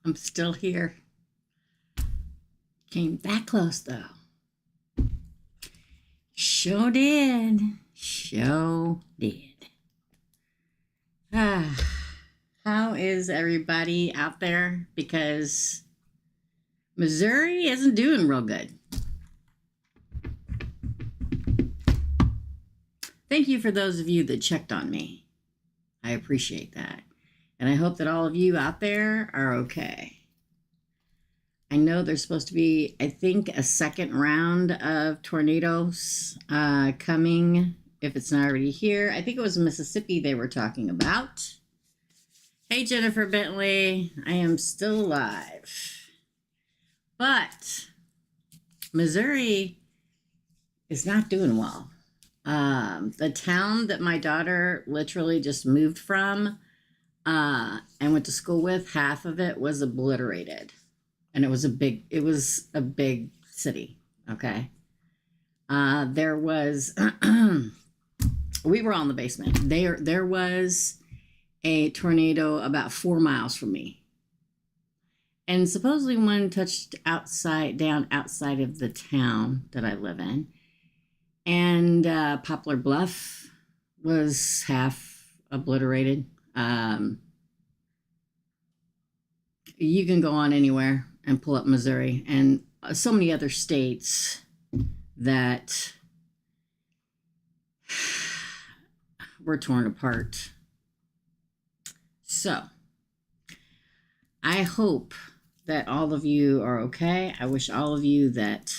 I'm still here. Came that close though. Sure did. Sure did. How is everybody out there? Because Missouri isn't doing real good. Thank you for those of you that checked on me. I appreciate that. And I hope that all of you out there are okay. I know there's supposed to be, I think, a second round of tornadoes coming, if it's not already here. I think it was Mississippi they were talking about. Hey, Jennifer Bentley. I am still alive. But Missouri is not doing well. The town that my daughter literally just moved from and went to school with, half of it was obliterated. And it was a big city. Okay. There was, we were on the basement. There was a tornado about 4 miles from me. And supposedly one touched down outside of the town that I live in. And Poplar Bluff was half obliterated. You can go on anywhere and pull up Missouri and so many other states that were torn apart. So I hope that all of you are okay. I wish all of you that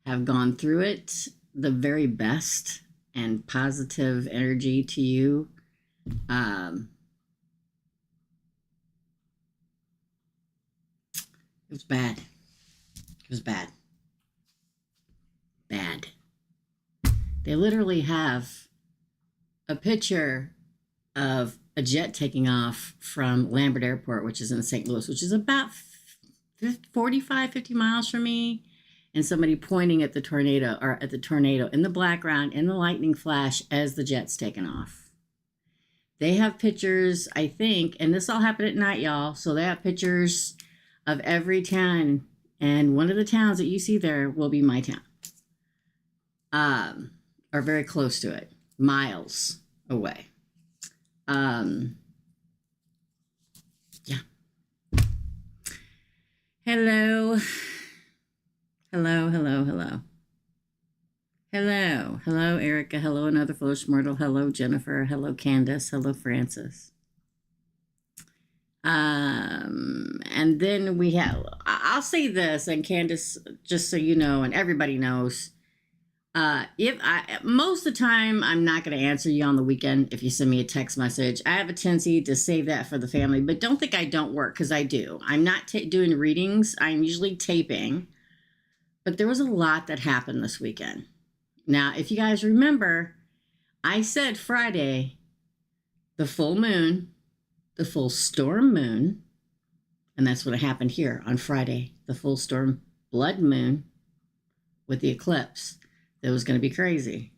have gone through it the very best and positive energy to you. It was bad. It was bad. Bad. They literally have a picture of a jet taking off from Lambert Airport, which is in St. Louis, which is about 45, 50 miles from me, and somebody pointing at the tornado, or at the tornado in the background, in the lightning flash as the jet's taking off. They have pictures, I think, and this all happened at night, y'all, so they have pictures of every town, and one of the towns that you see there will be my town, or very close to it, miles away. Yeah. Hello, Erica. Hello, another foolish mortal. Hello, Jennifer. Hello, Candace. Hello, Francis. And then we have, I'll say this, and Candace, just so you know, and everybody knows, most of the time, I'm not going to answer you on the weekend if you send me a text message. I have a tendency to save that for the family, but don't think I don't work, because I do. I'm not doing readings. I'm usually taping, but there was a lot that happened this weekend. Now, if you guys remember, I said Friday, the full moon, the full storm moon, and that's what happened here on Friday, the full storm blood moon with the eclipse. That was going to be crazy.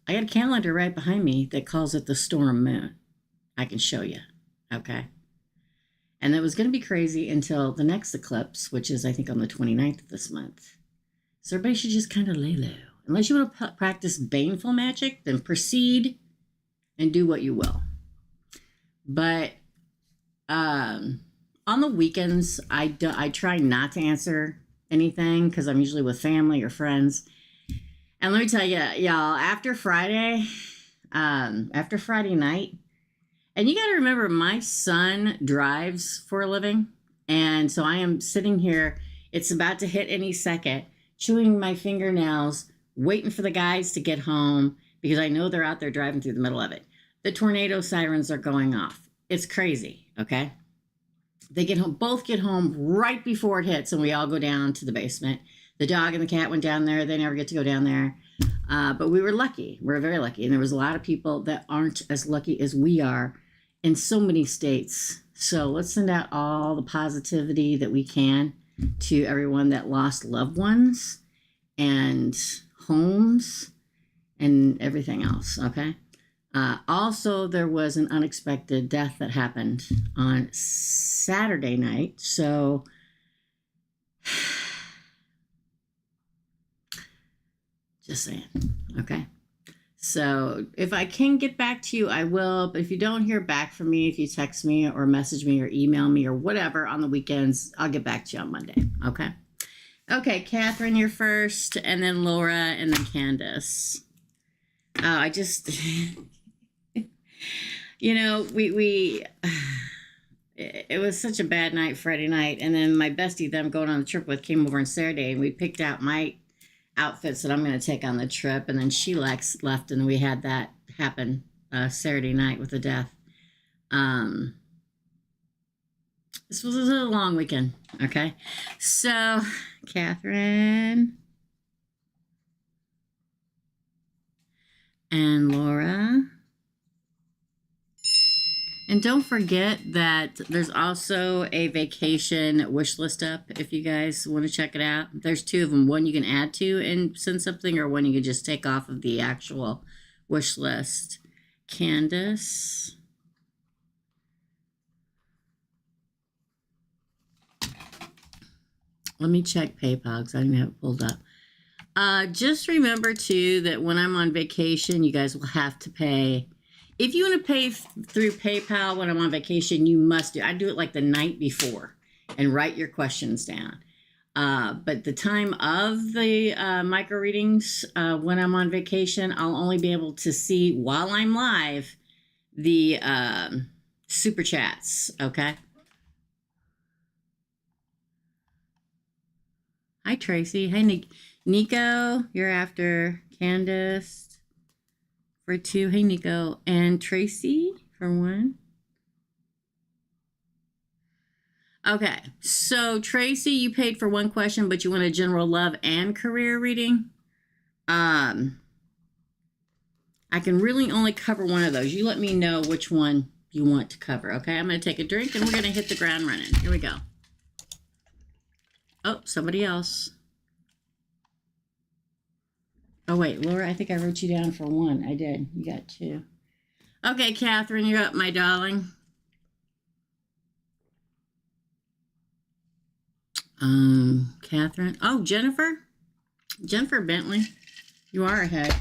I got a calendar right behind me that calls it the storm moon. I can show you. Okay. And that was going to be crazy until the next eclipse, which is, I think, on the 29th of this month. So everybody should just kind of lay low. Unless you want to practice baneful magic, then proceed and do what you will. But on the weekends, I try not to answer anything because I'm usually with family or friends. And let me tell you, y'all, after Friday night, and you got to remember, my son drives for a living. And so I am sitting here, it's about to hit any second, chewing my fingernails, waiting for the guys to get home because I know they're out there driving through the middle of it. The tornado sirens are going off. It's crazy, okay? They get home, both get home right before it hits, and we all go down to the basement. The dog and the cat went down there. They never get to go down there. But we were lucky. We're very lucky. And there was a lot of people that aren't as lucky as we are in so many states. So let's send out all the positivity that we can to everyone that lost loved ones and homes and everything else, okay? Also, there was an unexpected death that happened on Saturday night. So, just saying. Okay. So, if I can get back to you, I will. But if you don't hear back from me, if you text me or message me or email me or whatever on the weekends, I'll get back to you on Monday. Okay. Okay, Catherine, you're first, and then Laura, and then Candace. I just, you know, it was such a bad night Friday night, and then my bestie that I'm going on the trip with came over on Saturday, and we picked out my outfits that I'm going to take on the trip, and then she left, and we had that happen Saturday night with the death. This was a long weekend. Okay, so Catherine and Laura. And don't forget that there's also a vacation wish list up if you guys want to check it out. There's two of them. One you can add to and send something, or one you can just take off of the actual wish list. Candace. Let me check PayPal because I don't even have it pulled up. Just remember, too, that when I'm on vacation, you guys will have to pay. If you want to pay through PayPal when I'm on vacation, you must do. I do it like the night before and write your questions down. But the time of the micro readings, when I'm on vacation, I'll only be able to see while I'm live the super chats. Okay. Hi, Tracy. Hey, Nico. You're after Candace for 2. Hey, Nico. And Tracy for 1. Okay. So, Tracy, you paid for 1 question, but you want a general love and career reading. I can really only cover one of those. You let me know which one you want to cover. Okay. I'm going to take a drink and we're going to hit the ground running. Here we go. Oh, somebody else. Oh, wait, Laura, I think I wrote you down for 1. I did. You got 2. Okay, Catherine, you're up, my darling. Catherine. Oh, Jennifer. Jennifer Bentley. You are ahead.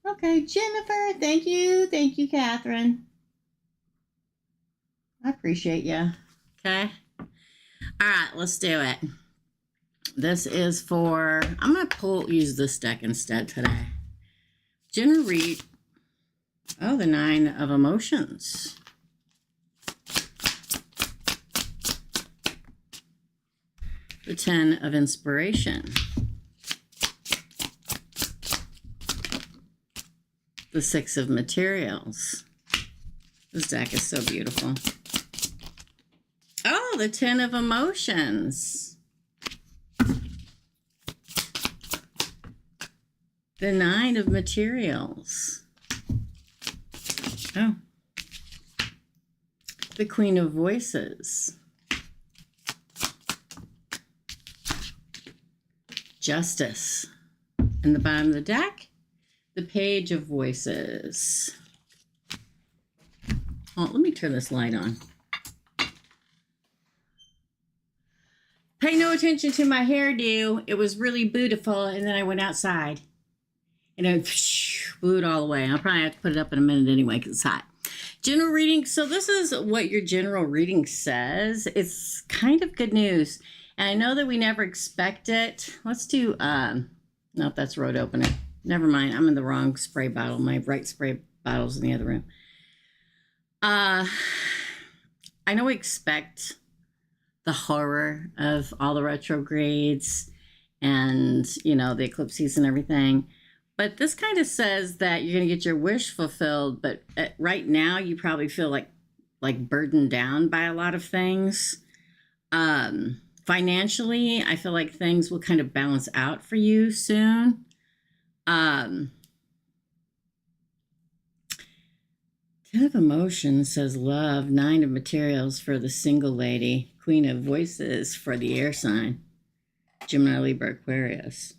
Okay, Jennifer. Thank you. Thank you, Catherine. I appreciate you. Okay. All right, let's do it. This is for, I'm going to use this deck instead today. Generate, the 9 of emotions. The 10 of inspiration. The 6 of materials. This deck is so beautiful. Oh, the 10 of emotions. The 9 of materials. Oh. The Queen of Voices. Justice. And the bottom of the deck, the Page of Voices. Oh, let me turn this light on. Pay no attention to my hairdo. It was really beautiful, and then I went outside. And I blew it all away. I'll probably have to put it up in a minute anyway because it's hot. General reading. So this is what your general reading says. It's kind of good news. And I know that we never expect it. Let's do, no, that's road opener. Never mind. I'm in the wrong spray bottle. My right spray bottle's in the other room. I know we expect the horror of all the retrogrades and, the eclipses and everything. But this kind of says that you're going to get your wish fulfilled. But right now, you probably feel like burdened down by a lot of things. Financially, I feel like things will kind of balance out for you soon. 10 of emotions says love. 9 of materials for the single lady. Queen of voices for the air sign. Gemini, Libra, Aquarius.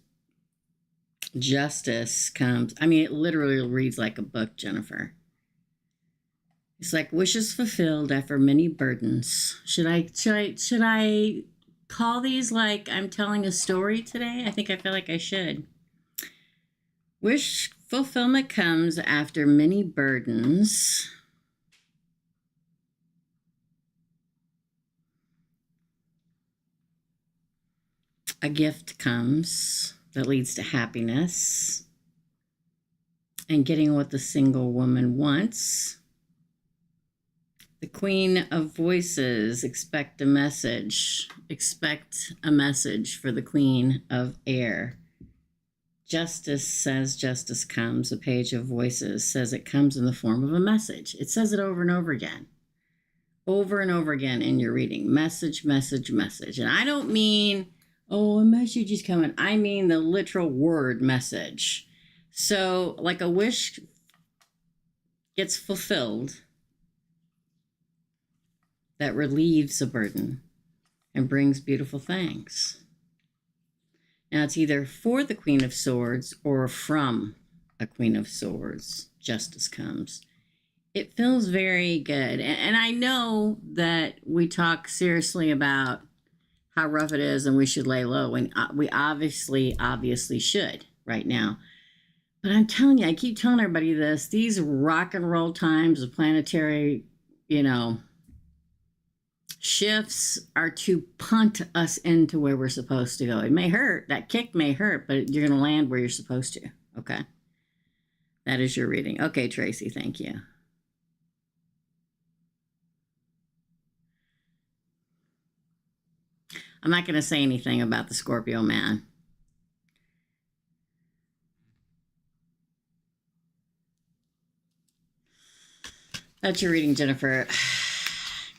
Justice comes. I mean, it literally reads like a book, Jennifer. It's like wishes fulfilled after many burdens. Should I call these like I'm telling a story today? I think I feel like I should. Wish fulfillment comes after many burdens. A gift comes that leads to happiness and getting what the single woman wants. The Queen of Voices, expect a message. Expect a message for the Queen of Air. Justice says justice comes. A Page of Voices says it comes in the form of a message. It says it over and over again. Over and over again in your reading. Message, message, message. And I don't mean, oh, a message is coming. I mean the literal word message. So like a wish gets fulfilled that relieves a burden and brings beautiful things. Now it's either for the Queen of Swords or from a Queen of Swords. Justice comes. It feels very good. And I know that we talk seriously about how rough it is and we should lay low. And we obviously should right now. But I'm telling you, I keep telling everybody this, these rock and roll times of planetary, shifts are to punt us into where we're supposed to go. It may hurt. That kick may hurt, but you're going to land where you're supposed to. Okay. That is your reading. Okay, Tracy, thank you. I'm not going to say anything about the Scorpio man. That's your reading, Jennifer.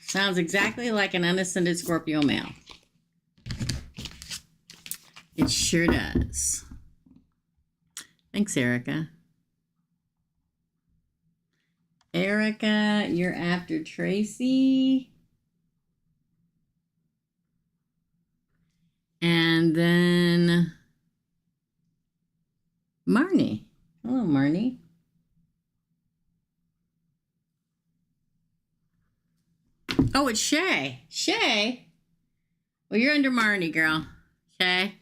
Sounds exactly like an unascended Scorpio male. It sure does. Thanks, Erica. Erica, you're after Tracy. And then Marnie. Hello, Marnie. Oh, it's Shay. Shay? Well, you're under Marnie, girl. Okay.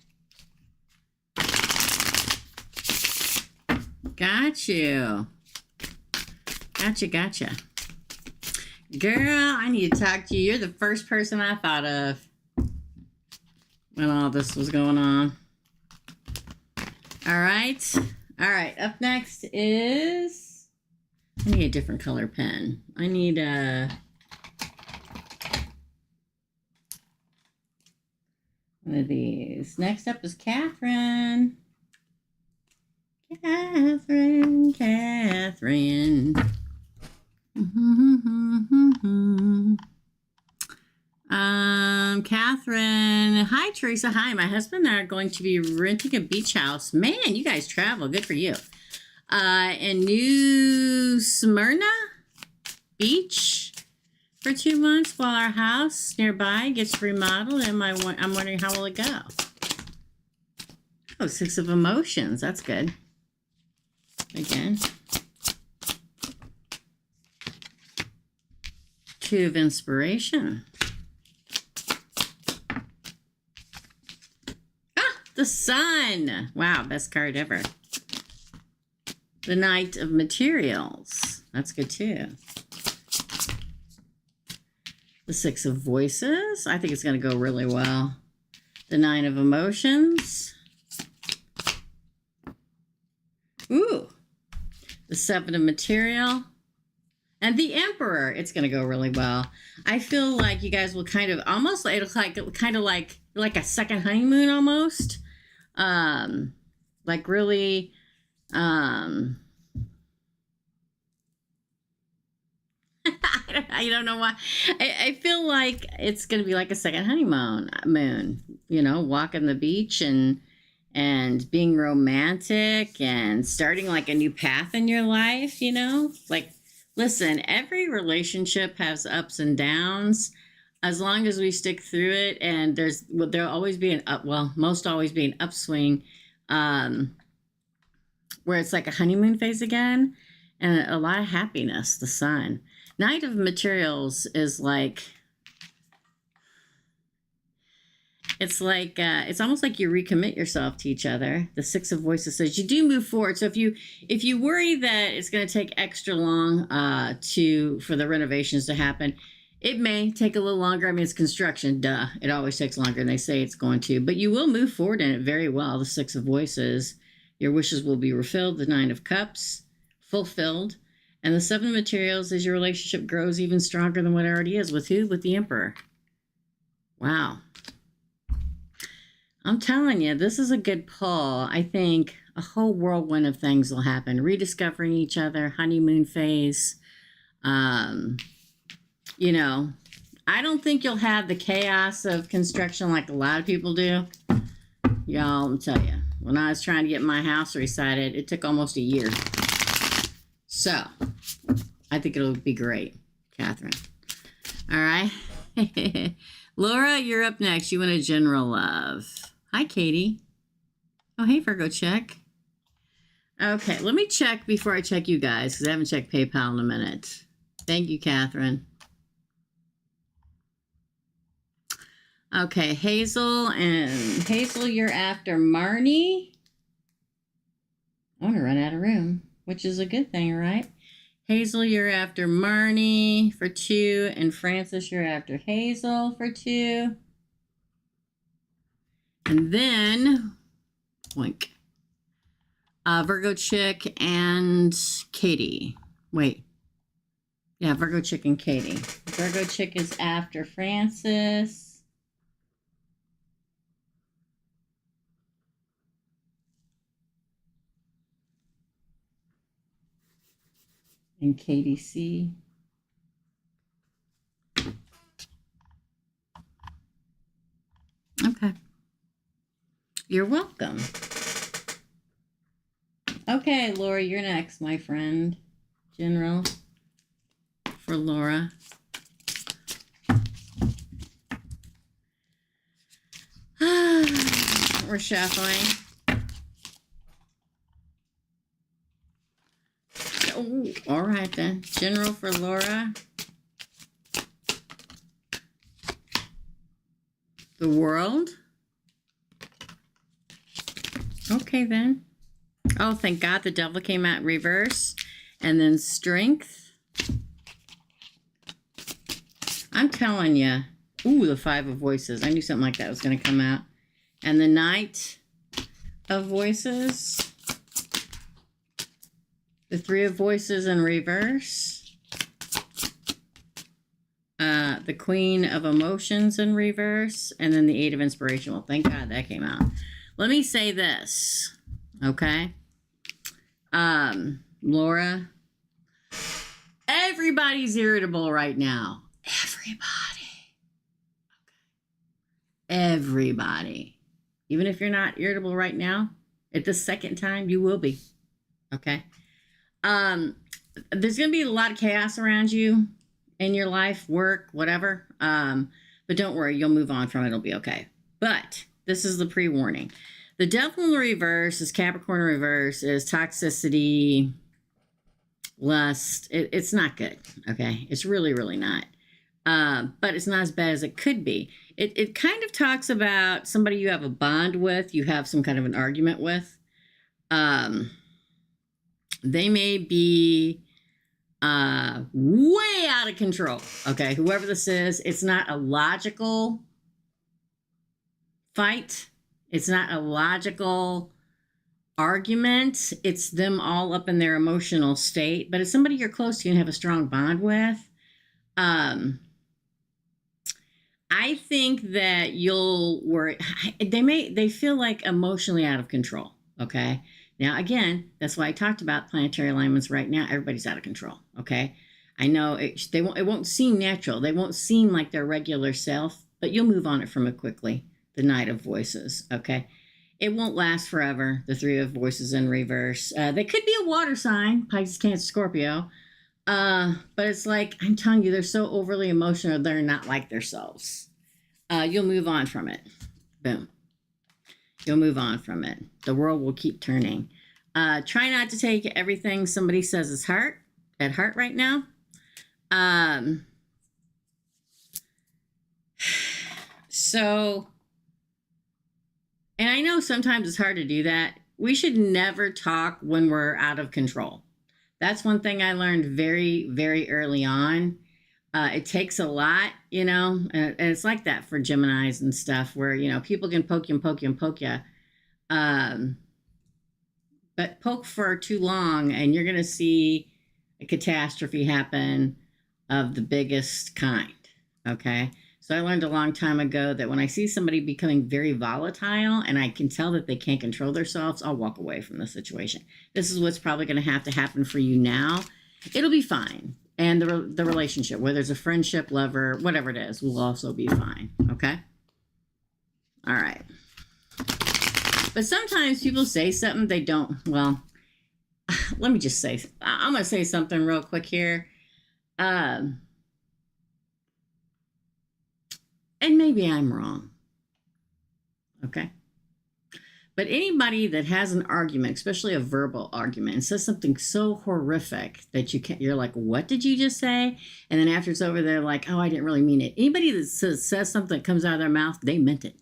Got you. Gotcha. Girl, I need to talk to you. You're the first person I thought of when all this was going on. All right. Up next is... I need a different color pen. I need one of these. Next up is Catherine. Catherine. Catherine. Hi, Teresa. Hi. My husband and I are going to be renting a beach house. Man, you guys travel. Good for you. In New Smyrna Beach for 2 months while our house nearby gets remodeled. And I'm wondering how will it go? Oh, 6 of Emotions. That's good. Again. 2 of Inspiration. The Sun. Wow, best card ever. The Knight of Materials. That's good too. The 6 of Voices. I think it's going to go really well. The 9 of Emotions. Ooh. The 7 of Material. And the Emperor. It's going to go really well. I feel like you guys will kind of almost, it'll kind of like a second honeymoon almost. Like really, I don't know why. I feel like it's going to be like a second honeymoon, walking the beach and being romantic and starting like a new path in your life, like, listen, every relationship has ups and downs. As long as we stick through it, and there'll always be most always be an upswing. where it's like a honeymoon phase again, and a lot of happiness. The Sun. Knight of Materials is like, it's like, it's almost like you recommit yourself to each other. The Six of Voices says you do move forward. So if you worry that it's going to take extra long for the renovations to happen, it may take a little longer. I mean, it's construction, duh. It always takes longer than they say it's going to, but you will move forward in it very well. The Six of Voices, your wishes will be fulfilled. The Nine of Cups, fulfilled. And the Seven of Materials is your relationship grows even stronger than what it already is. With who? With the Emperor. Wow. I'm telling you, this is a good pull. I think a whole whirlwind of things will happen. Rediscovering each other, honeymoon phase. You know, I don't think you'll have the chaos of construction like a lot of people do. Y'all, I'll tell you, when I was trying to get my house resided, it took almost a year. So, I think it'll be great, Catherine. All right. Laura, you're up next. You want a general love. Hi, Katie. Oh, hey, Virgo check. Okay, let me check before I check you guys, because I haven't checked PayPal in a minute. Thank you, Catherine. Okay, Hazel, and Hazel, you're after Marnie. I want to run out of room, which is a good thing, right? Hazel, you're after Marnie for 2, and Francis, you're after Hazel for 2. And then, boink, Virgo Chick and Katie. Wait. Yeah, Virgo Chick and Katie. Virgo Chick is after Francis. And Katie C. Okay. You're welcome. Okay, Laura, you're next, my friend. General for Laura. We're shuffling. Oh, all right then. General for Laura. The World. Okay, then. Oh, thank God the Devil came out in reverse. And then Strength. I'm telling you. Ooh, the Five of Voices. I knew something like that was going to come out. And the Knight of Voices. The Three of Voices in reverse. The Queen of Emotions in reverse. And then the Eight of Inspiration. Well, thank God that came out. Let me say this, okay? Laura, everybody's irritable right now. Everybody. Okay. Everybody. Even if you're not irritable right now, at the second time, you will be. Okay? There's going to be a lot of chaos around you in your life, work, whatever. But don't worry, you'll move on from it. It'll be okay. But this is the pre-warning. The Devil in the reverse is Capricorn in reverse, is toxicity, lust. It's not good, okay? It's really, really not. But it's not as bad as it could be. It kind of talks about somebody you have a bond with, you have some kind of an argument with. They may be way out of control, okay? Whoever this is, it's not a logical fight. It's not a logical argument. It's them all up in their emotional state, but it's somebody you're close to and have a strong bond with. I think that you'll worry. They feel like emotionally out of control. Okay. Now, again, that's why I talked about planetary alignments right now. Everybody's out of control. Okay. I know it won't seem natural. They won't seem like their regular self, but you'll move on it from it quickly. The Knight of Voices, okay? It won't last forever, the Three of Voices in reverse. They could be a water sign, Pisces, Cancer, Scorpio. But it's like, I'm telling you, they're so overly emotional, they're not like themselves. You'll move on from it. Boom. You'll move on from it. The world will keep turning. Try not to take everything somebody says is at heart right now. So, and I know sometimes it's hard to do that. We should never talk when we're out of control. That's one thing I learned very, very early on. It takes a lot, and it's like that for Geminis and stuff where, people can poke you and poke you and poke you. But poke for too long and you're going to see a catastrophe happen of the biggest kind. Okay. So I learned a long time ago that when I see somebody becoming very volatile and I can tell that they can't control themselves, I'll walk away from the situation. This is what's probably going to have to happen for you now. It'll be fine. And the relationship, whether it's a friendship, lover, whatever it is, will also be fine. Okay? All right. But sometimes people say something they don't. Well, let me just say, I'm going to say something real quick here. And maybe I'm wrong. Okay? But anybody that has an argument, especially a verbal argument, and says something so horrific that you're like, what did you just say? And then after it's over, they're like, oh, I didn't really mean it. Anybody that says something that comes out of their mouth, they meant it.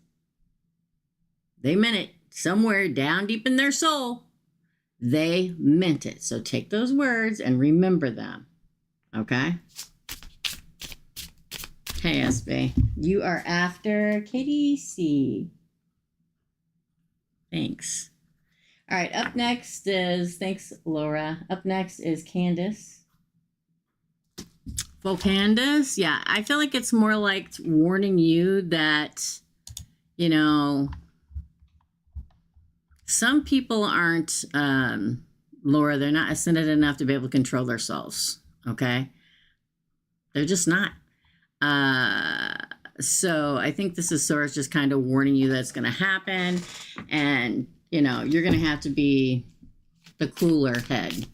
They meant it somewhere down deep in their soul. They meant it. So take those words and remember them. Okay? Hey, SB. You are after Katie C. Thanks. All right, up next is, thanks, Laura. Up next is Candace. Well, Candace, yeah, I feel like it's more like warning you that, some people aren't, Laura, they're not ascended enough to be able to control themselves, okay? They're just not. So I think this is sort of just kind of warning you that's going to happen. And, you're going to have to be the cooler head.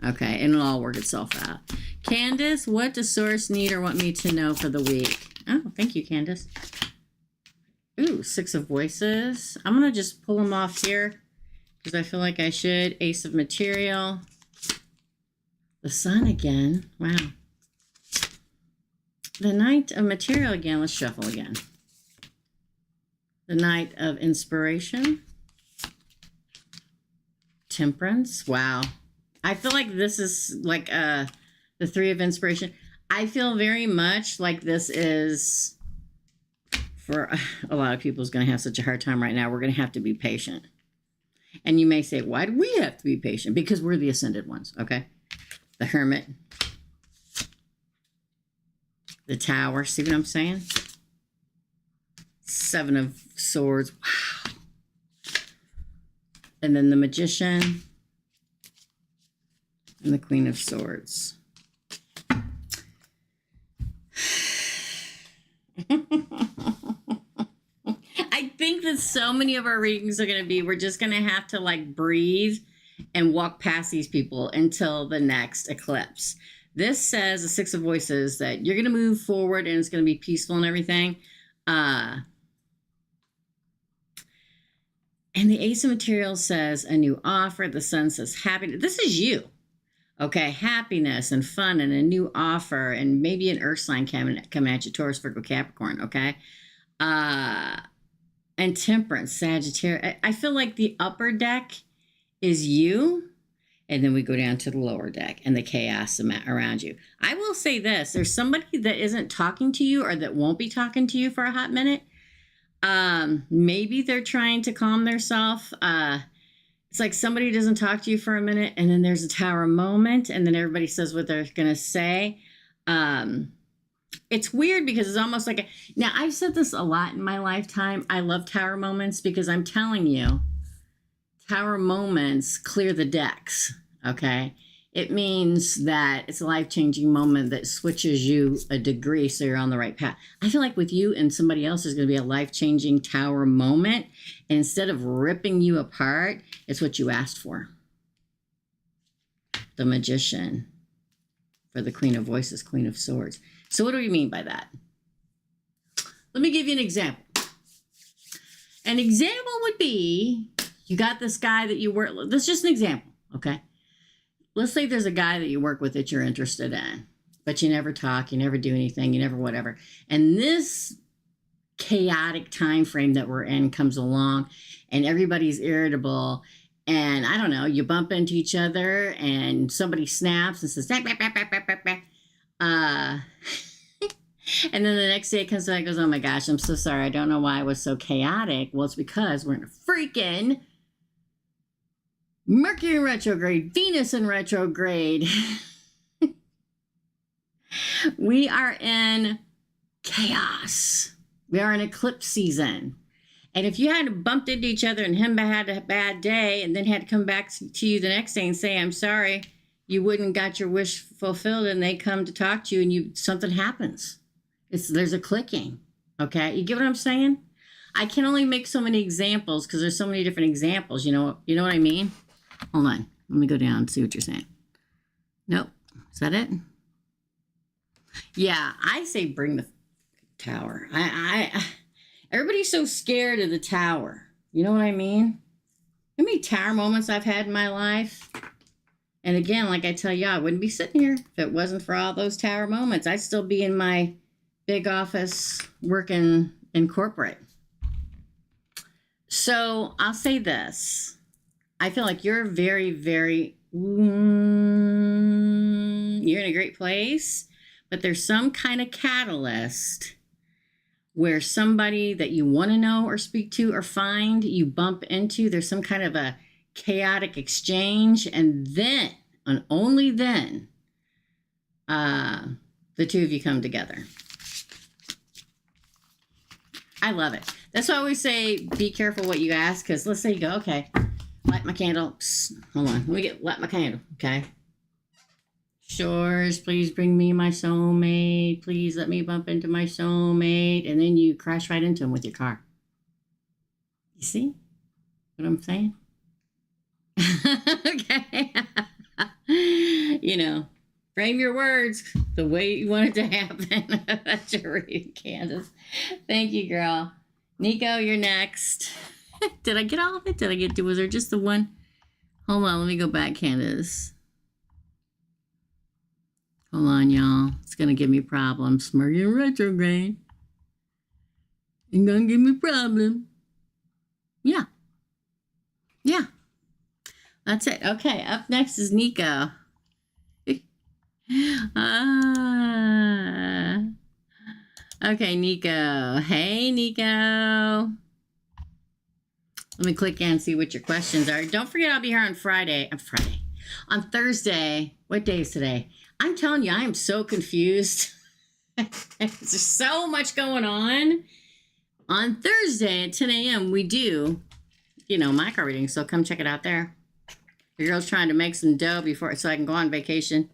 Okay. And it'll all work itself out. Candace, what does Source need or want me to know for the week? Oh, thank you, Candace. Ooh, 6 of Voices. I'm going to just pull them off here because I feel like I should. Ace of Material. The Sun again. Wow. The Knight of Material again. Let's shuffle again. The Knight of Inspiration. Temperance. Wow. I feel like this is like the 3 of Inspiration. I feel very much like this is, for a lot of people, is going to have such a hard time right now. We're going to have to be patient. And you may say, why do we have to be patient? Because we're the ascended ones. Okay. The Hermit. The Tower, see what I'm saying? 7 of Swords, wow. And then the Magician and the Queen of Swords. I think that so many of our readings are going to be, we're just going to have to like breathe and walk past these people until the next eclipse. This says, the 6 of Voices, that you're going to move forward and it's going to be peaceful and everything. And the Ace of Materials says a new offer. The Sun says happiness. This is you. Okay, happiness and fun and a new offer and maybe an earth sign coming at you, Taurus, Virgo, Capricorn, okay? And Temperance, Sagittarius. I feel like the upper deck is you. And then we go down to the lower deck and the chaos around you. I will say this. There's somebody that isn't talking to you or that won't be talking to you for a hot minute. Maybe they're trying to calm themselves. It's like somebody doesn't talk to you for a minute and then there's a Tower moment and then everybody says what they're going to say. It's weird because it's almost like now I've said this a lot in my lifetime. I love Tower moments because I'm telling you, Tower moments clear the decks, okay? It means that it's a life-changing moment that switches you a degree so you're on the right path. I feel like with you and somebody else, there's going to be a life-changing Tower moment. And instead of ripping you apart, it's what you asked for. The Magician for the Queen of Voices, Queen of Swords. So what do we mean by that? Let me give you an example. An example would be You got this guy that you work, that's just an example, okay? Let's say there's a guy that you work with that you're interested in, but you never talk, you never do anything, you never whatever. And this chaotic time frame that we're in comes along and everybody's irritable. And I don't know, you bump into each other and somebody snaps and says, bah, bah, bah, bah, bah, bah. And then the next day it comes back and goes, oh my gosh, I'm so sorry. I don't know why I was so chaotic. Well, it's because we're in a freaking Mercury in retrograde, Venus in retrograde. We are in chaos. We are in eclipse season. And if you had bumped into each other and him had a bad day and then had to come back to you the next day and say, I'm sorry, you wouldn't got your wish fulfilled, and they come to talk to you and something happens. There's a clicking. Okay. You get what I'm saying? I can only make so many examples because there's so many different examples. You know what I mean? Hold on. Let me go down and see what you're saying. Nope. Is that it? Yeah, I say bring the tower. Everybody's so scared of the tower. You know what I mean? How many tower moments I've had in my life? And again, like I tell you, I wouldn't be sitting here if it wasn't for all those tower moments. I'd still be in my big office working in corporate. So I'll say this. I feel like you're very, very, you're in a great place, but there's some kind of catalyst where somebody that you want to know or speak to or find, you bump into, there's some kind of a chaotic exchange, and then, and only then, the two of you come together. I love it. That's why I always say, be careful what you ask, because let's say you go, okay, light my candle. Psst, hold on, let me light my candle, okay? Shores, please bring me my soulmate. Please let me bump into my soulmate. And then you crash right into him with your car. You see what I'm saying? Okay. Frame your words the way you want it to happen. That's your reading, Candace. Thank you, girl. Nico, you're next. Did I get all of it? Was there just the one? Hold on, let me go back, Candace. Hold on, y'all. It's going to give me problems. Mercury retrograde. It's going to give me problem. Yeah. That's it. Okay, up next is Nico. Okay, Nico. Hey, Nico. Let me click in and see what your questions are. Don't forget, I'll be here on Friday. On Thursday. What day is today? I'm telling you, I am so confused. There's so much going on. On Thursday at 10 a.m., we do, my car reading. So come check it out there. Your girl's trying to make some dough so I can go on vacation.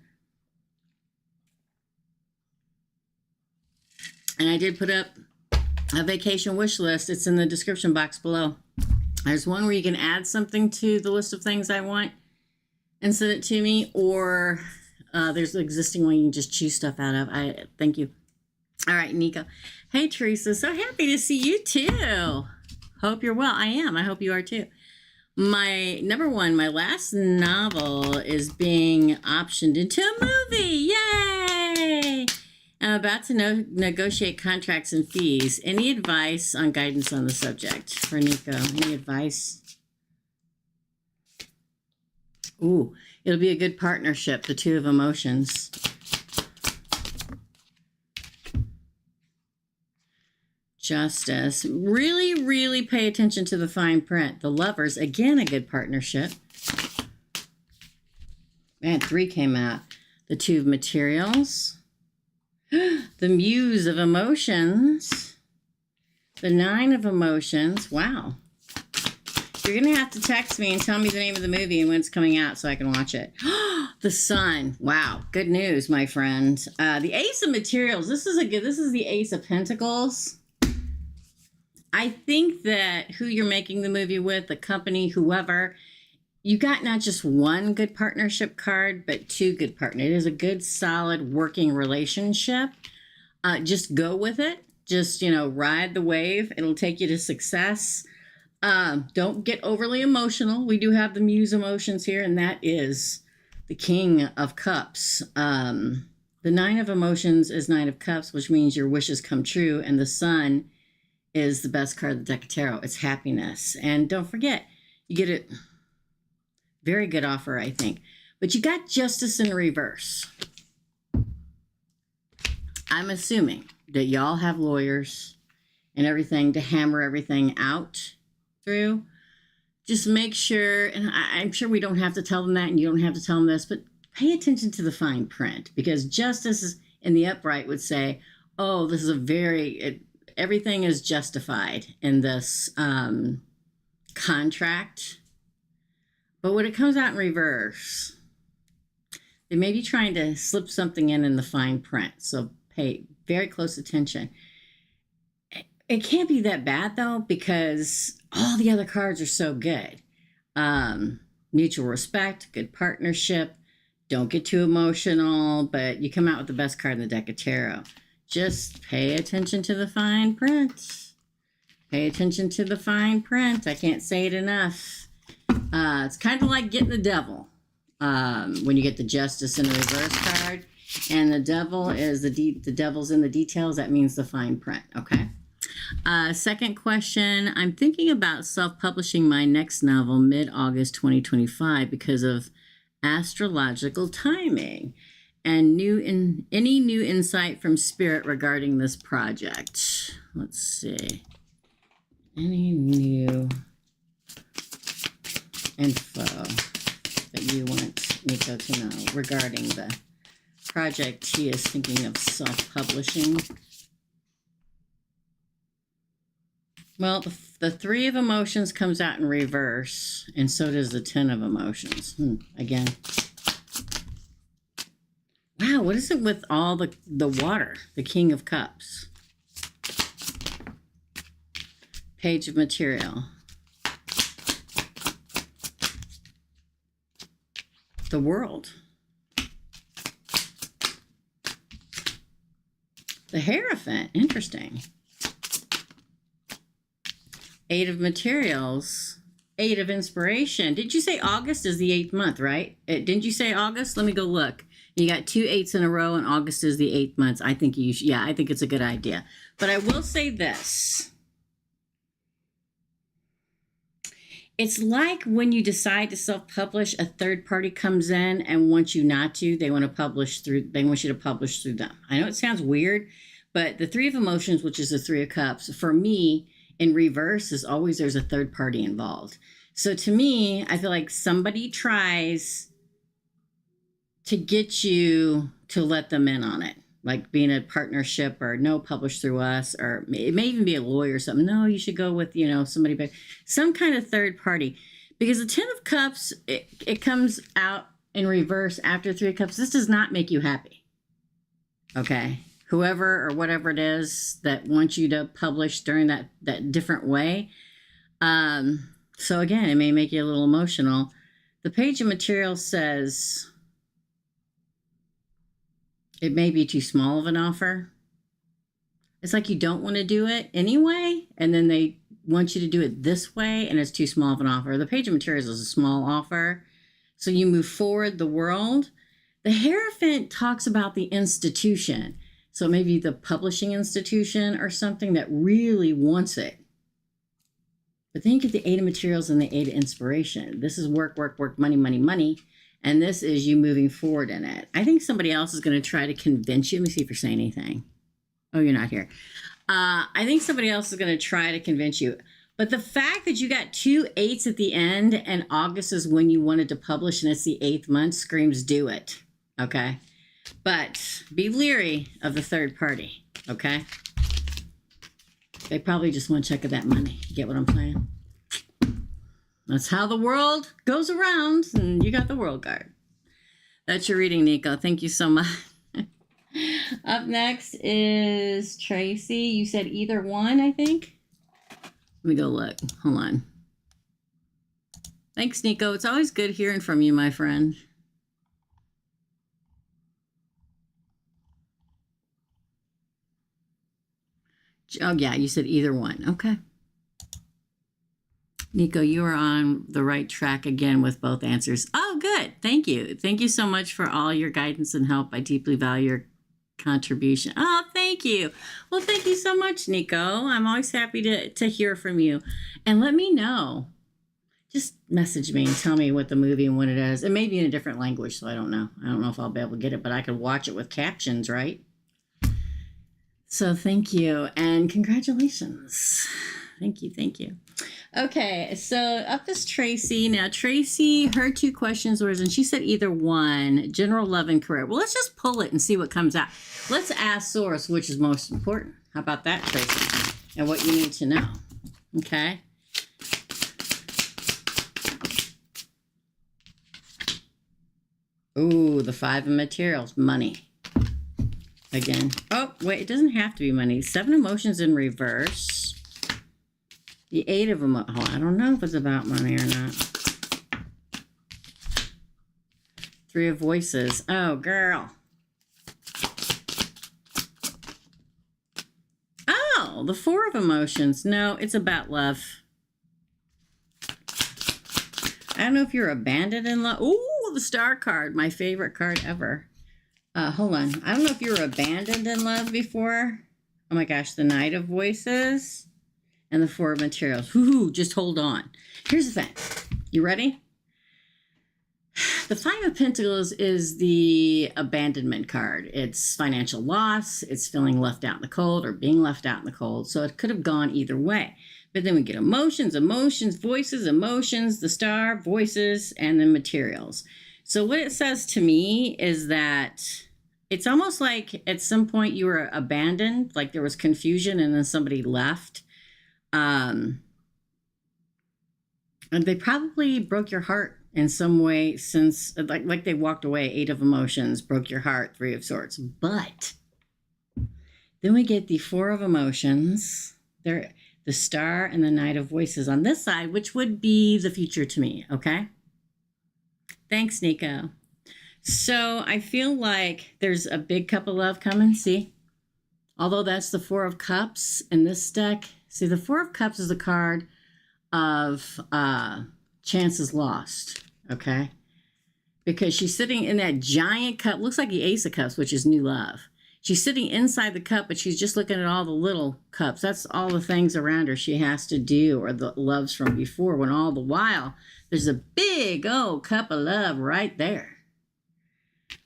And I did put up a vacation wish list. It's in the description box below. There's one where you can add something to the list of things I want and send it to me, or there's an existing one you can just choose stuff out of. Thank you. All right, Nico. Hey, Teresa. So happy to see you too. Hope you're well. I am. I hope you are too. My last novel is being optioned into a movie. Yay! I'm about to negotiate contracts and fees. Any advice on guidance on the subject for Nico? Any advice? Ooh, it'll be a good partnership, the two of emotions. Justice. Really, really pay attention to the fine print. The Lovers, again, a good partnership. Man, 3 came out. The Two of Materials. The Muse of Emotions. The 9 of Emotions. Wow. You're going to have to text me and tell me the name of the movie and when it's coming out so I can watch it. The Sun. Wow. Good news, my friend. The Ace of Materials. This is the Ace of Pentacles. I think that who you're making the movie with, the company, whoever, you got not just one good partnership card, but 2 good partners. It is a good, solid, working relationship. Just go with it. Just, ride the wave. It'll take you to success. Don't get overly emotional. We do have the muse emotions here, and that is the King of Cups. The Nine of Emotions is Nine of Cups, which means your wishes come true, and the Sun is the best card of the deck of tarot. It's happiness. And don't forget, you get a very good offer, I think. But you got Justice in reverse. I'm assuming that y'all have lawyers and everything to hammer everything out through. Just make sure, and I'm sure we don't have to tell them that, and you don't have to tell them this, but pay attention to the fine print, because Justice in the upright would say, oh, this is everything is justified in this contract. But when it comes out in reverse, they may be trying to slip something in the fine print. So pay very close attention. It can't be that bad, though, because all the other cards are so good. Mutual respect, good partnership. Don't get too emotional, but you come out with the best card in the deck of tarot. Just pay attention to the fine print. Pay attention to the fine print. I can't say it enough. It's kind of like getting the devil. When you get the Justice in a reverse card, and the devil is the devil's in the details, that means the fine print, okay? Second question, I'm thinking about self-publishing my next novel mid-August 2025 because of astrological timing and any new insight from Spirit regarding this project. Let's see. Any new info that you want Nico to know regarding the project he is thinking of self-publishing? Well, the Three of Emotions comes out in reverse, and so does the Ten of Emotions. Again. Wow, what is it with all the water? The King of Cups. Page of Material. The World. The Hierophant. Interesting. Eight of Materials, Eight of Inspiration. Did you say August is the 8th month, right? Didn't you say August? Let me go look. You got 2 8s in a row, and August is the 8th month. I think you should, yeah, I think it's a good idea. But I will say this. It's like when you decide to self-publish, a third party comes in and wants you not to. They want you to publish through them. I know it sounds weird, but the Three of Emotions, which is the Three of Cups, for me, in reverse is always there's a third party involved. So to me, I feel like somebody tries to get you to let them in on it, like being a partnership or no, publish through us, or it may even be a lawyer or something. No, you should go with, somebody, but some kind of third party. Because the Ten of Cups, it comes out in reverse after Three of Cups. This does not make you happy. Okay. Whoever or whatever it is that wants you to publish during that different way. So again, it may make you a little emotional. The Page of Material says it may be too small of an offer. It's like you don't want to do it anyway, and then they want you to do it this way, and it's too small of an offer. The Page of Materials is a small offer. So you move forward the world. The Hierophant talks about the institution. So maybe the publishing institution or something that really wants it. But then you get the Eight of Materials and the Eight of Inspiration. This is work, work, work, money, money, money. And this is you moving forward in it. I think somebody else is going to try to convince you. Let me see if you're saying anything. Oh, you're not here. I think somebody else is going to try to convince you. But the fact that you got 2 8s at the end and August is when you wanted to publish and it's the 8th month screams do it. Okay? But be leery of the third party, okay? They probably just want to check of that money. You get what I'm saying? That's how the world goes around, and you got the world card. That's your reading, Nico. Thank you so much. Up next is Tracy. You said either one, I think. Let me go look. Hold on. Thanks, Nico. It's always good hearing from you, my friend. Oh, yeah, you said either one. Okay. Nico, you are on the right track again with both answers. Oh, good. Thank you. Thank you so much for all your guidance and help. I deeply value your contribution. Oh, thank you. Well, thank you so much, Nico. I'm always happy to hear from you. And let me know. Just message me and tell me what the movie and what it is. It may be in a different language, so I don't know. I don't know if I'll be able to get it, but I could watch it with captions, right? So thank you and congratulations. Thank you. Thank you. Okay, so up is Tracy. Now, Tracy, her 2 questions were, and she said either one, general love and career. Well, let's just pull it and see what comes out. Let's ask Source which is most important. How about that, Tracy? And what you need to know. Okay. Ooh, the 5 of materials, money. Again. Oh, wait, it doesn't have to be money. 7 emotions in reverse. The 8 of them. Oh, I don't know if it's about money or not. 3 of voices. Oh, girl. Oh, the 4 of emotions. No, it's about love. I don't know if you're abandoned in love. Ooh, the star card. My favorite card ever. Hold on. I don't know if you were abandoned in love before. Oh my gosh, the Knight of Voices. And the 4 of materials. Whoo, just hold on. Here's the thing. You ready? The 5 of Pentacles is the abandonment card. It's financial loss. It's feeling left out in the cold or being left out in the cold. So it could have gone either way. But then we get emotions, voices, emotions, the star, voices, and then materials. So what it says to me is that it's almost like at some point you were abandoned, like there was confusion and then somebody left. And they probably broke your heart in some way since, like they walked away. 8 of emotions, broke your heart, 3 of swords. But then we get the 4 of emotions. They're the star and the Knight of Voices on this side, which would be the future to me, okay? Thanks, Nico. So I feel like there's a big cup of love coming, see? Although that's the 4 of Cups in this deck. See, the 4 of Cups is the card of chances lost, okay? Because she's sitting in that giant cup. Looks like the Ace of Cups, which is new love. She's sitting inside the cup, but she's just looking at all the little cups. That's all the things around her she has to do, or the loves from before, when all the while there's a big old cup of love right there.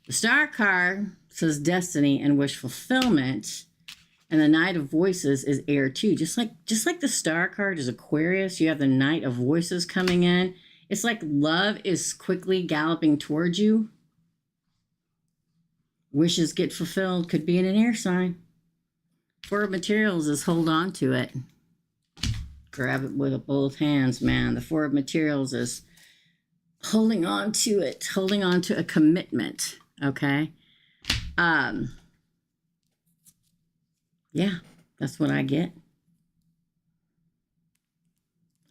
The star card says destiny and wish fulfillment. And the Knight of Voices is air too. Just like the star card is Aquarius, you have the Knight of Voices coming in. It's like love is quickly galloping towards you. Wishes get fulfilled. Could be in an air sign. 4 of materials is hold on to it. Grab it with both hands, man. The 4 of materials is holding on to it. Holding on to a commitment. Okay. Yeah, that's what I get.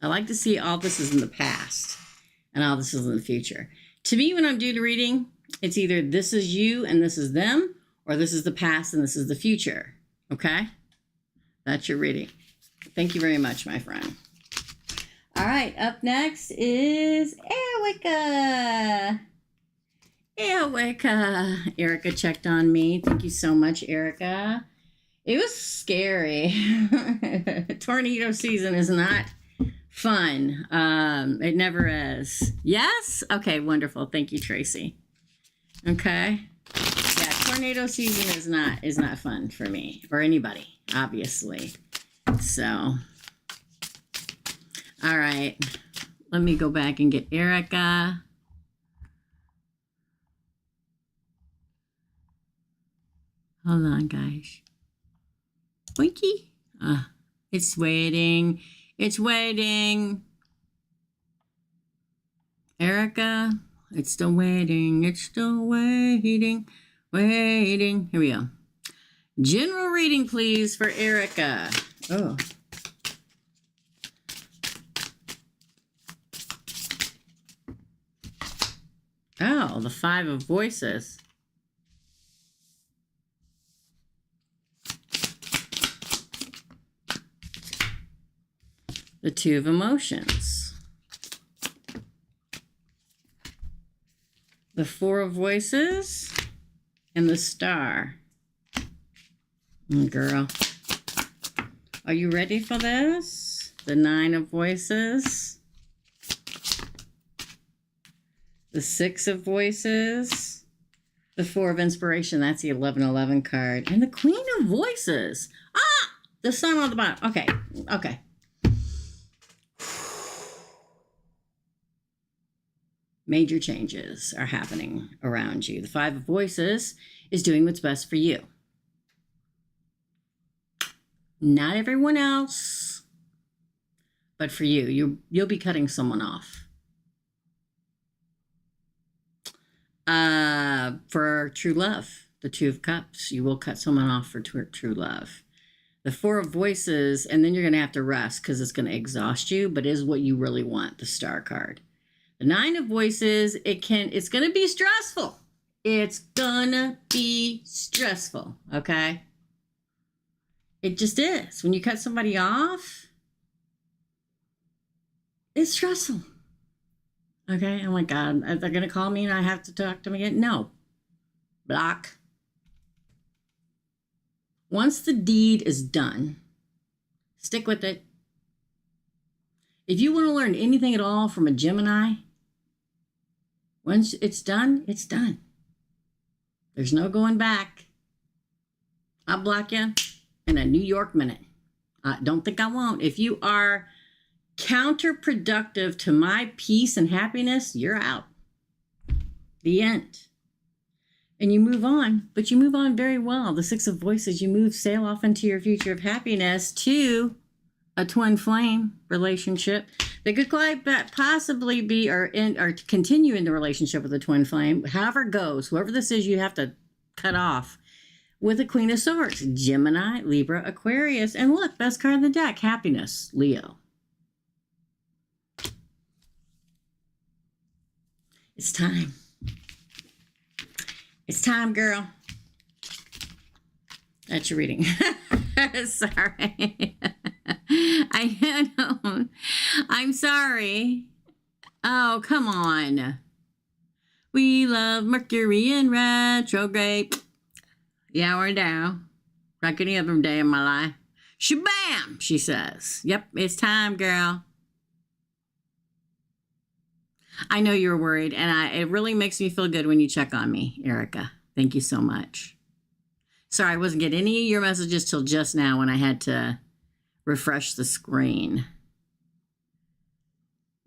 I like to see all this is in the past and all this is in the future. To me, when I'm doing a reading, it's either this is you and this is them, or this is the past and this is the future. Okay? That's your reading. Thank you very much, my friend. All right, up next is Erica. Erica checked on me. Thank you so much, Erica. It was scary. Tornado season is not fun. It never is. Yes? Okay, wonderful. Thank you, Tracy. Okay. Yeah, tornado season is not fun for me or anybody, obviously. So, all right. Let me go back and get Erica. Hold on, guys. Winky. It's waiting. It's waiting. Erica, it's still waiting. It's still waiting. Waiting. Here we go. General reading, please, for Erica. Oh. Oh, the 5 of Voices. the Two of Emotions, the Four of Voices, and the Star. Girl, are you ready for this? The Nine of Voices, the Six of Voices, the Four of Inspiration. That's the 1111 card. And the Queen of Voices. Ah! The Sun on the bottom. Okay. Okay. Major changes are happening around you. The Five of Voices is doing what's best for you. Not everyone else, but for you. You'll be cutting someone off. For true love, the Two of Cups, you will cut someone off for true love. The Four of Voices, and then you're going to have to rest because it's going to exhaust you, but is what you really want, the Star card. The Nine of Voices, it's going to be stressful. It's going to be stressful, okay? It just is. When you cut somebody off, it's stressful. Okay? Oh my God. Are they going to call me and I have to talk to them again? No. Block. Once the deed is done, stick with it. If you want to learn anything at all from a Gemini, once it's done, it's done. There's no going back. I'll block you in a New York minute. Don't think I won't. If you are counterproductive to my peace and happiness, you're out. The end. And you move on, but you move on very well. The Six of Voices, you sail off into your future of happiness to a twin flame relationship. They could quite possibly be or continue in the relationship with a twin flame. However it goes, whoever this is, you have to cut off with a Queen of Swords. Gemini, Libra, Aquarius. And look, best card in the deck, happiness, Leo. It's time. It's time, girl. That's your reading. Sorry. I know. I'm sorry. Oh, come on. We love Mercury in retrograde. Yeah, we're down. Like any other day in my life. Shabam, she says. Yep, it's time, girl. I know you're worried, and it really makes me feel good when you check on me, Erica. Thank you so much. Sorry, I wasn't getting any of your messages till just now when I had to refresh the screen.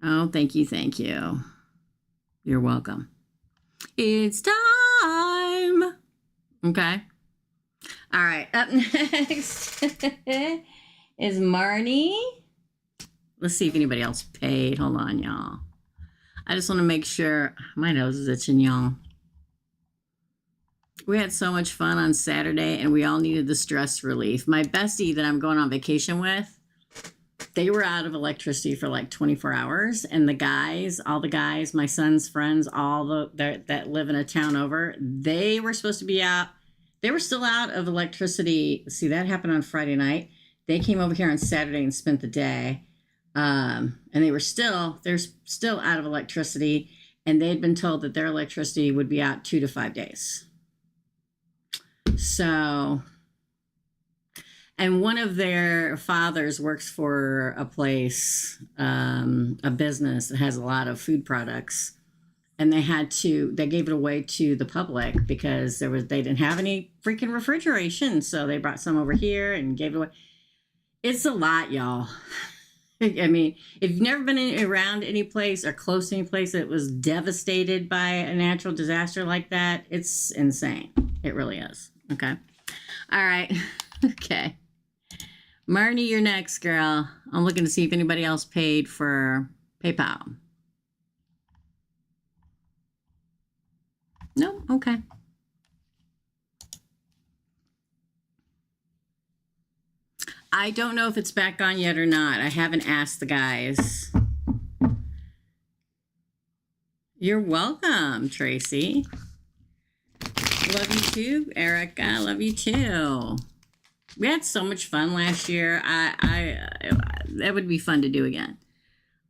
Oh, thank you, thank you. You're welcome. It's time. Okay. All right, up next is Marnie. Let's see if anybody else paid. Hold on, y'all. I just want to make sure. My nose is itching, y'all. We had so much fun on Saturday, and we all needed the stress relief. My bestie that I'm going on vacation with, they were out of electricity for like 24 hours. And the guys, all the guys, my son's friends, that live in a town over, they were supposed to be out. They were still out of electricity. See, that happened on Friday night. They came over here on Saturday and spent the day. And they're still out of electricity, and they'd been told that their electricity would be out 2 to 5 days. So, and one of their fathers works for a place, a business that has a lot of food products, and they gave it away to the public because they didn't have any freaking refrigeration. So they brought some over here and gave it away. It's a lot, y'all. I mean, if you've never been around any place or close to any place that was devastated by a natural disaster like that, it's insane. It really is. Okay. All right. Okay. Marnie, you're next, girl. I'm looking to see if anybody else paid for PayPal. No? Okay. I don't know if it's back on yet or not. I haven't asked the guys. You're welcome, Tracy. Love you too, Erica. Love you too. We had so much fun last year. That would be fun to do again.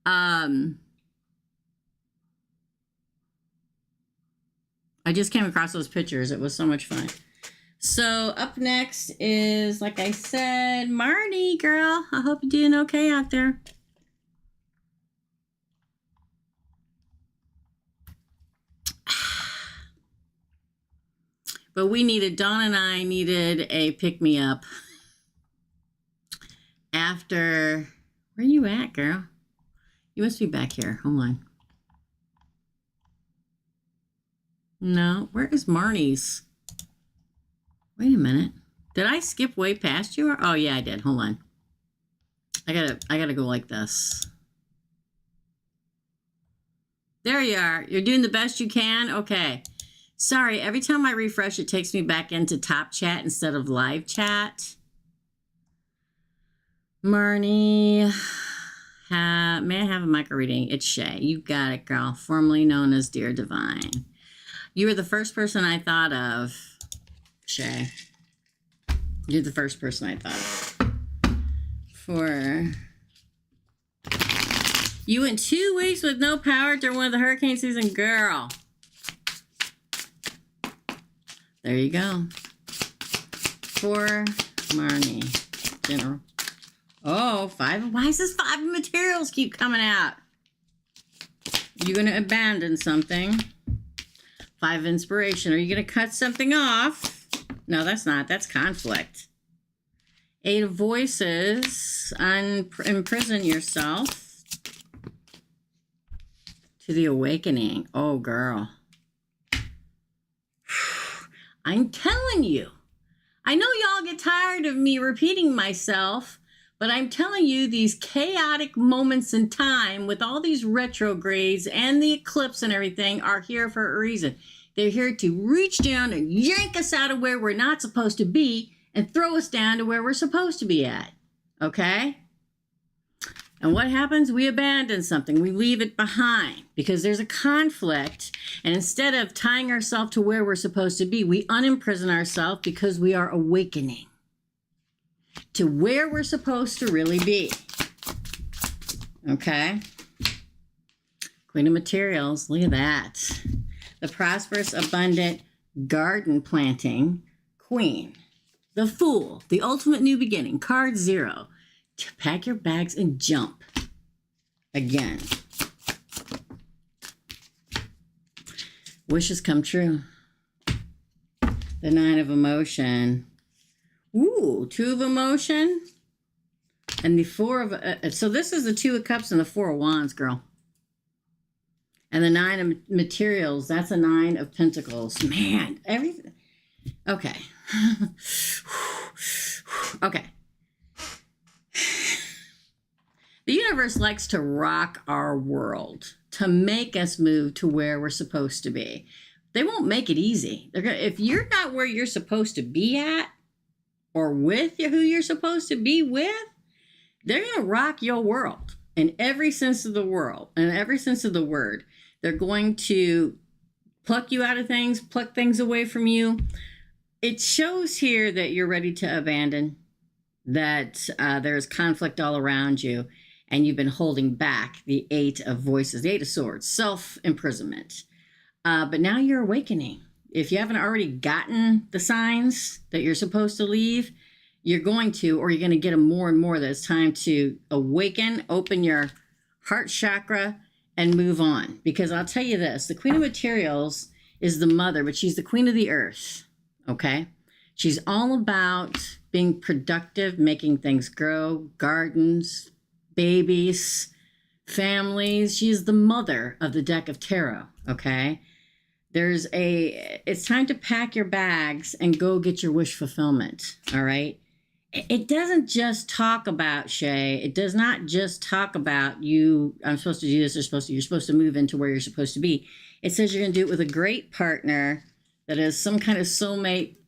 I just came across those pictures. It was so much fun. So up next is, like I said, Marnie, girl. I hope you're doing okay out there. But Dawn and I needed a pick-me-up after, where you at, girl? You must be back here. Hold on. No, where is Marnie's? Wait a minute. Did I skip way past you? Oh yeah, I did. Hold on. I gotta go like this. There you are. You're doing the best you can. Okay. Sorry, every time I refresh, it takes me back into top chat instead of live chat. Marnie, may I have a micro reading? It's Shay. You got it, girl. Formerly known as Dear Divine. You were the first person I thought of, Shay. You're the first person I thought of. For you went 2 weeks with no power during one of the hurricane season, girl. There you go. For Marnie, General. Oh, 5. Why is this 5 materials keep coming out? You're going to abandon something. 5 inspiration. Are you going to cut something off? No, that's not. That's conflict. 8 of voices. Imprison yourself. To the awakening. Oh, girl. I'm telling you. I know y'all get tired of me repeating myself, but I'm telling you, these chaotic moments in time with all these retrogrades and the eclipse and everything are here for a reason. They're here to reach down and yank us out of where we're not supposed to be and throw us down to where we're supposed to be at. Okay? And what happens? We abandon something. We leave it behind because there's a conflict. And instead of tying ourselves to where we're supposed to be, we unimprison ourselves because we are awakening to where we're supposed to really be. Okay? Queen of Materials. Look at that. The prosperous, abundant garden planting queen. The Fool. The ultimate new beginning. Card 0. To pack your bags and jump again. Wishes come true. The 9 of emotion. Ooh, 2 of emotion. And the 4 of... so this is the 2 of cups and the 4 of wands, girl. And the 9 of materials. That's a 9 of pentacles. Man, everything... Okay. Okay. The universe likes to rock our world to make us move to where we're supposed to be. They won't make it easy. If you're not where you're supposed to be at or with who you're supposed to be with, they're going to rock your world in every sense of the world and every sense of the word. They're going to pluck you out of things, pluck things away from you. It shows here that you're ready to abandon, that there's conflict all around you. And you've been holding back the 8 of voices, the 8 of swords, self-imprisonment. But now you're awakening. If you haven't already gotten the signs that you're supposed to leave, you're going to, or you're going to get them more and more, that it's time to awaken, open your heart chakra, and move on. Because I'll tell you this, the Queen of Materials is the mother, but she's the Queen of the Earth, okay? She's all about being productive, making things grow, gardens, babies, families. She's the mother of the deck of tarot, okay? It's time to pack your bags and go get your wish fulfillment, all right? It doesn't just talk about, Shay, it does not just talk about you, I'm supposed to do this, you're supposed to move into where you're supposed to be. It says you're going to do it with a great partner that is some kind of soulmate /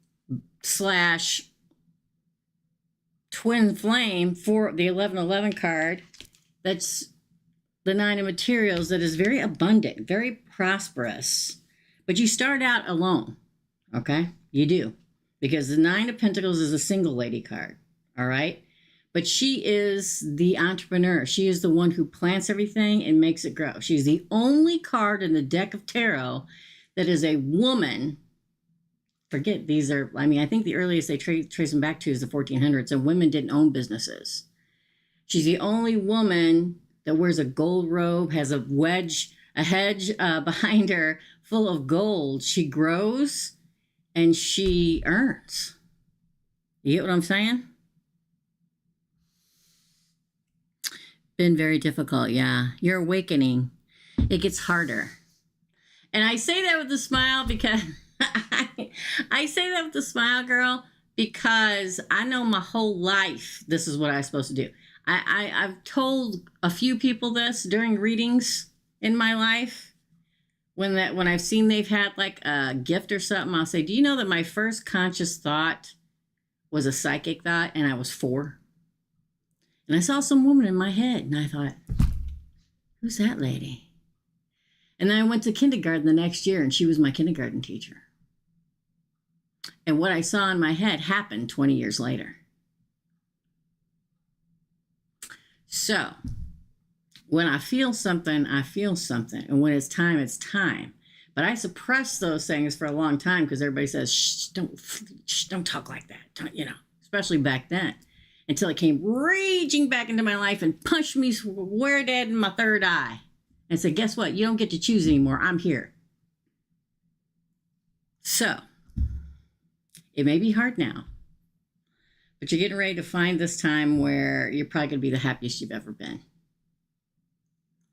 twin flame for the 1111 card. That's the 9 of materials that is very abundant, very prosperous. But you start out alone, okay? You do. because the Nine of Pentacles is a single lady card, all right? But she is the entrepreneur. She is the one who plants everything and makes it grow. She's the only card in the deck of tarot that is a woman. Forget these are, I mean, I think the earliest they trace them back to is the 1400s, and women didn't own businesses. She's the only woman that wears a gold robe, has a hedge behind her full of gold. She grows and she earns. You get what I'm saying? Been very difficult, yeah. You're awakening. It gets harder. And I say that with a smile because I say that with a smile, girl, because I know my whole life this is what I'm supposed to do. I've told a few people this during readings in my life. When I've seen they've had like a gift or something, I'll say, do you know that my first conscious thought was a psychic thought, and I was 4? And I saw some woman in my head, and I thought, who's that lady? And then I went to kindergarten the next year, and she was my kindergarten teacher. And what I saw in my head happened 20 years later. So, when I feel something, I feel something. And when it's time. But I suppressed those things for a long time because everybody says, shh, don't talk like that. Don't, especially back then. Until it came raging back into my life and punched me square dead in my third eye. And said, guess what? You don't get to choose anymore. I'm here. So, it may be hard now. But you're getting ready to find this time where you're probably going to be the happiest you've ever been.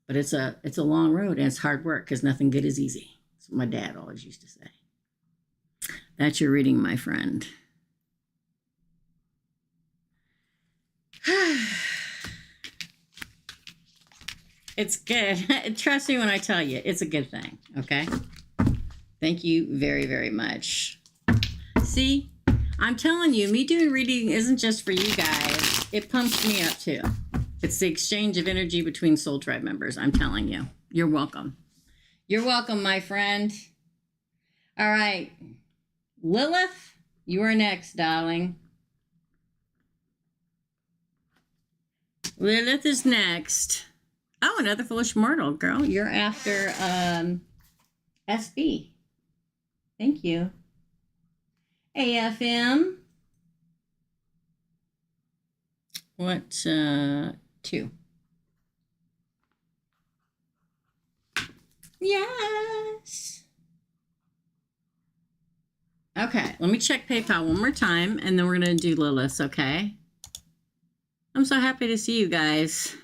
But it's a long road, and it's hard work because nothing good is easy. That's what my dad always used to say. That's your reading, my friend. It's good. Trust me when I tell you, it's a good thing, okay? Thank you very, very much. See, I'm telling you, me doing reading isn't just for you guys. It pumps me up too. It's the exchange of energy between Soul Tribe members. I'm telling you. You're welcome. You're welcome, my friend. All right. Lilith, you are next, darling. Lilith is next. Oh, another foolish mortal, girl. You're after SB. Thank you. AFM. What, 2? Yes. Okay, let me check PayPal one more time, and then we're going to do Lilith, okay? I'm so happy to see you guys.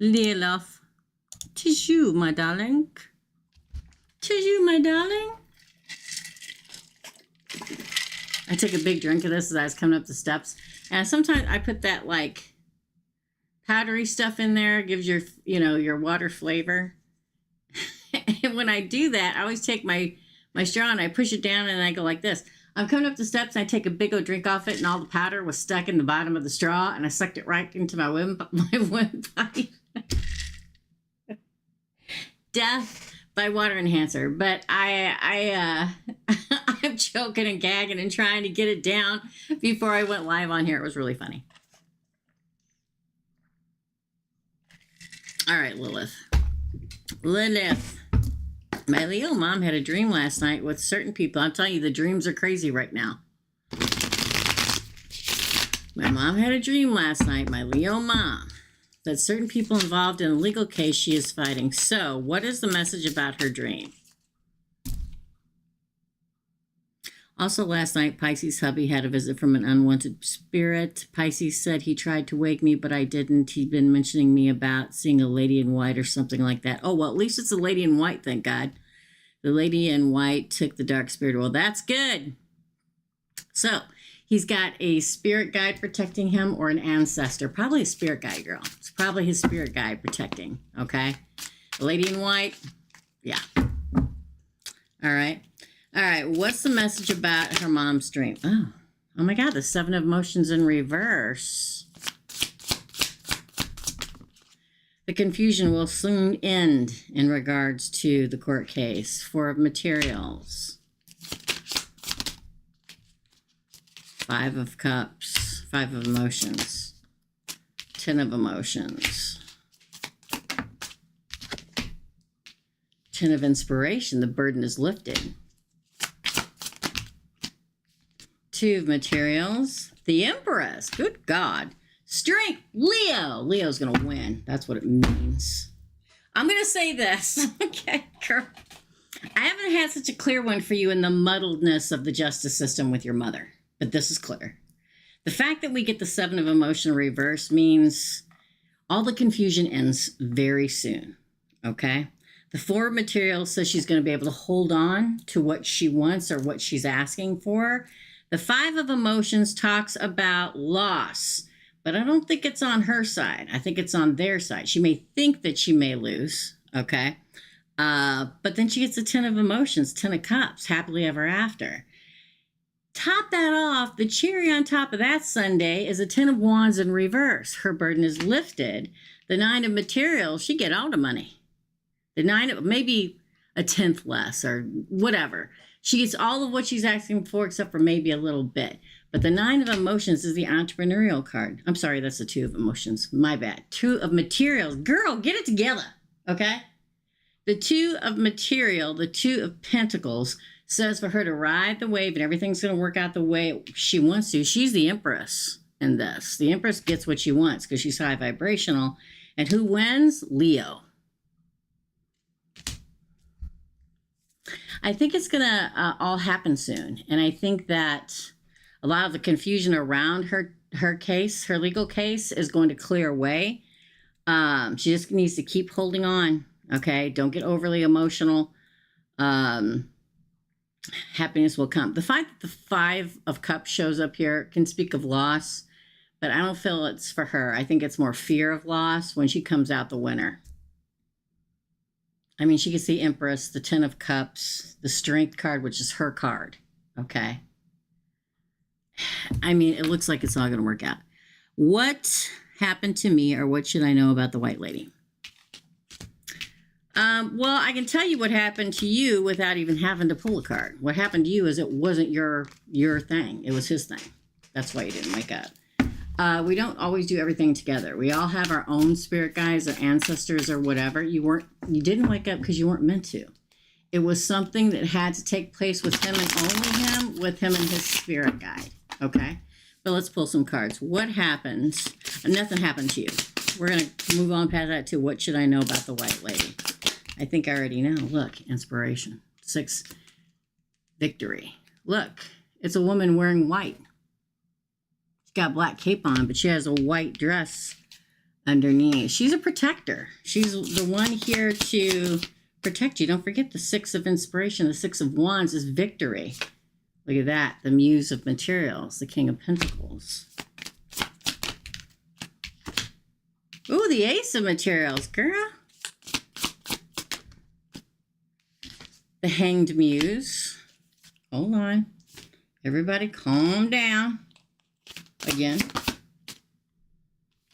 Lilith. 'Tis you, my darling. 'Tis you, my darling. I took a big drink of this as I was coming up the steps. And sometimes I put that like powdery stuff in there, gives your, your water flavor. And when I do that, I always take my straw and I push it down and I go like this. I'm coming up the steps and I take a big old drink off it, and all the powder was stuck in the bottom of the straw, and I sucked it right into my windpipe. Death by water enhancer. But I'm choking and gagging and trying to get it down before I went live on here. It was really funny. All right, Lilith. My Leo mom had a dream last night with certain people. I'm telling you, the dreams are crazy right now. My mom had a dream last night, my Leo mom, that certain people involved in a legal case she is fighting. So, what is the message about her dream? Also last night, Pisces' hubby had a visit from an unwanted spirit. Pisces said he tried to wake me, but I didn't. He'd been mentioning me about seeing a lady in white or something like that. Oh, well, at least it's a lady in white, thank God. The lady in white took the dark spirit. Well, that's good. So, he's got a spirit guide protecting him, or an ancestor. Probably a spirit guide, girl. It's probably his spirit guide protecting, okay? The lady in white, yeah. All right. All right, what's the message about her mom's dream? Oh my God, the 7 of Emotions in reverse. The confusion will soon end in regards to the court case. 4 of Materials. Five of Cups, Five of Emotions, Ten of Emotions, Ten of Inspiration. The burden is lifted. Two of Materials, the Empress. Good God. Strength, Leo. Leo's going to win. That's what it means. I'm going to say this. Okay, girl. I haven't had such a clear one for you in the muddledness of the justice system with your mother, but this is clear. The fact that we get the Seven of Emotion reverse means all the confusion ends very soon, okay? The Four of Materials says she's going to be able to hold on to what she wants or what she's asking for. The Five of Emotions talks about loss, but I don't think it's on her side. I think it's on their side. She may think that she may lose, okay? But then she gets the Ten of Emotions, Ten of Cups, happily ever after. Top that off, the cherry on top of that sundae is a Ten of Wands in reverse. Her burden is lifted. The Nine of Materials, she get all the money. The Nine of, maybe a tenth less or whatever. She gets all of what she's asking for except for maybe a little bit. But the Nine of Emotions is the entrepreneurial card. I'm sorry, that's the Two of Emotions. My bad. Two of Materials. Girl, get it together, okay? The Two of Material, the Two of Pentacles, says for her to ride the wave and everything's going to work out the way she wants to. She's the Empress in this. The Empress gets what she wants because she's high vibrational. And who wins? Leo. I think it's going to all happen soon. And I think that a lot of the confusion around her case, her legal case, is going to clear away. She just needs to keep holding on. Okay, don't get overly emotional. Happiness will come. The fact that the Five of Cups shows up here can speak of loss, but I don't feel it's for her. I think it's more fear of loss when she comes out the winner. I mean, she gets the Empress, the Ten of Cups, the Strength card, which is her card. Okay. I mean, it looks like it's all going to work out. What happened to me, or what should I know about the White Lady? Well, I can tell you what happened to you without even having to pull a card. What happened to you is it wasn't your thing. It was his thing. That's why you didn't wake up. We don't always do everything together. We all have our own spirit guides or ancestors or whatever. You didn't wake up because you weren't meant to. It was something that had to take place with him and only him, with him and his spirit guide. Okay? But let's pull some cards. What happens? Nothing happened to you. We're going to move on past that to what should I know about the White Lady? I think I already know. Look, inspiration. 6, victory. Look, it's a woman wearing white. She's got a black cape on, but she has a white dress underneath. She's a protector. She's the one here to protect you. Don't forget the 6 of inspiration. The 6 of Wands is victory. Look at that. The Muse of Materials. The King of Pentacles. Ooh, the Ace of Materials, girl. The Hanged Muse. Hold on. Everybody calm down. Again.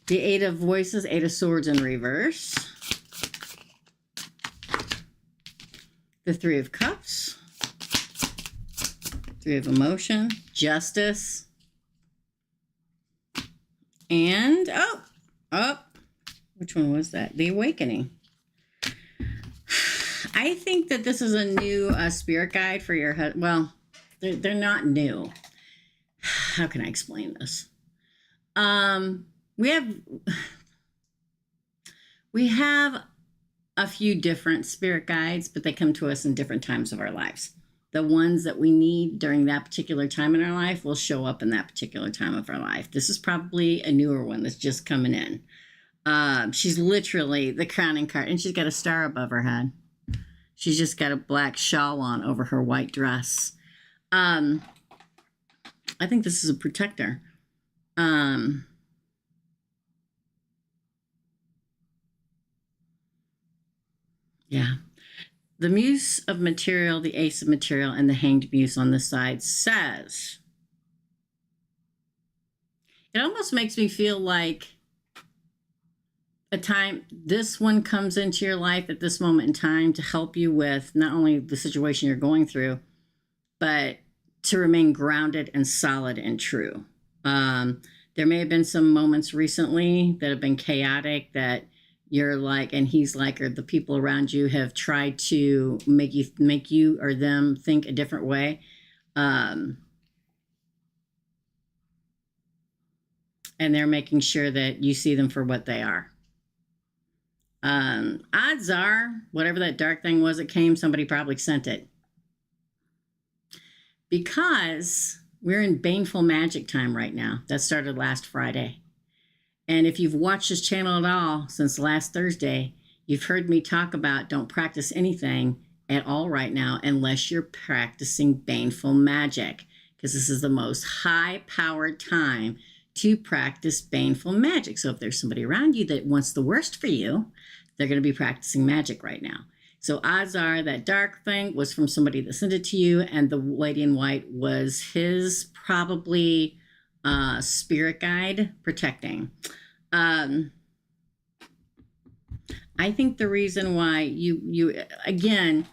The Eight of Voices, Eight of Swords in reverse. The Three of Cups. Three of Emotion. Justice. And, which one was that? The Awakening. I think that this is a new spirit guide for your husband. Well, they're not new. How can I explain this? We have a few different spirit guides, but they come to us in different times of our lives. The ones that we need during that particular time in our life will show up in that particular time of our life. This is probably a newer one that's just coming in. She's literally the crowning card, and she's got a star above her head. She's just got a black shawl on over her white dress. I think this is a protector. Yeah. The Muse of Material, the Ace of Material, and the Hanged Muse on this side says, it almost makes me feel like a time, this one comes into your life at this moment in time to help you with not only the situation you're going through, but to remain grounded and solid and true. There may have been some moments recently that have been chaotic that you're like, and he's like, or the people around you have tried to make you or them think a different way. And they're making sure that you see them for what they are. Odds are, whatever that dark thing was that came, somebody probably sent it. Because we're in baneful magic time right now. That started last Friday. And if you've watched this channel at all since last Thursday, you've heard me talk about don't practice anything at all right now unless you're practicing baneful magic. Because this is the most high-powered time to practice baneful magic. So if there's somebody around you that wants the worst for you, they're going to be practicing magic right now. So odds are that dark thing was from somebody that sent it to you, and the lady in white was his probably spirit guide protecting. I think the reason why you again,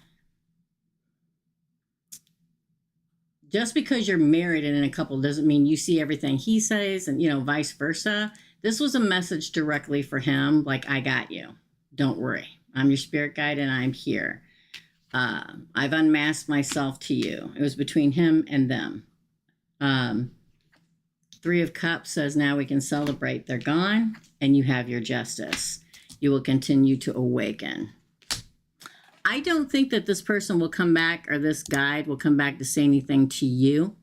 just because you're married and in a couple doesn't mean you see everything he says, and vice versa. This was a message directly for him, like, I got you. Don't worry. I'm your spirit guide and I'm here. I've unmasked myself to you. It was between him and them. Three of Cups says now we can celebrate. They're gone and you have your justice. You will continue to awaken. I don't think that this person will come back, or this guide will come back to say anything to you.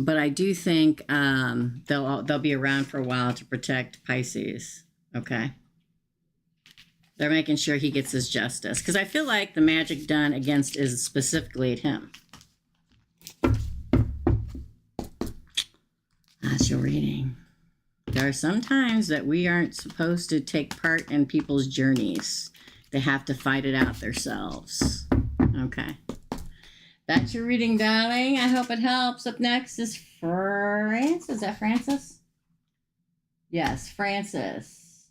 But I do think they'll be around for a while to protect Pisces. Okay. They're making sure he gets his justice. Because I feel like the magic done against is specifically at him. That's your reading. There are some times that we aren't supposed to take part in people's journeys. They have to fight it out themselves. Okay. That's your reading, darling. I hope it helps. Up next is Francis. Is that Francis? Yes, Francis.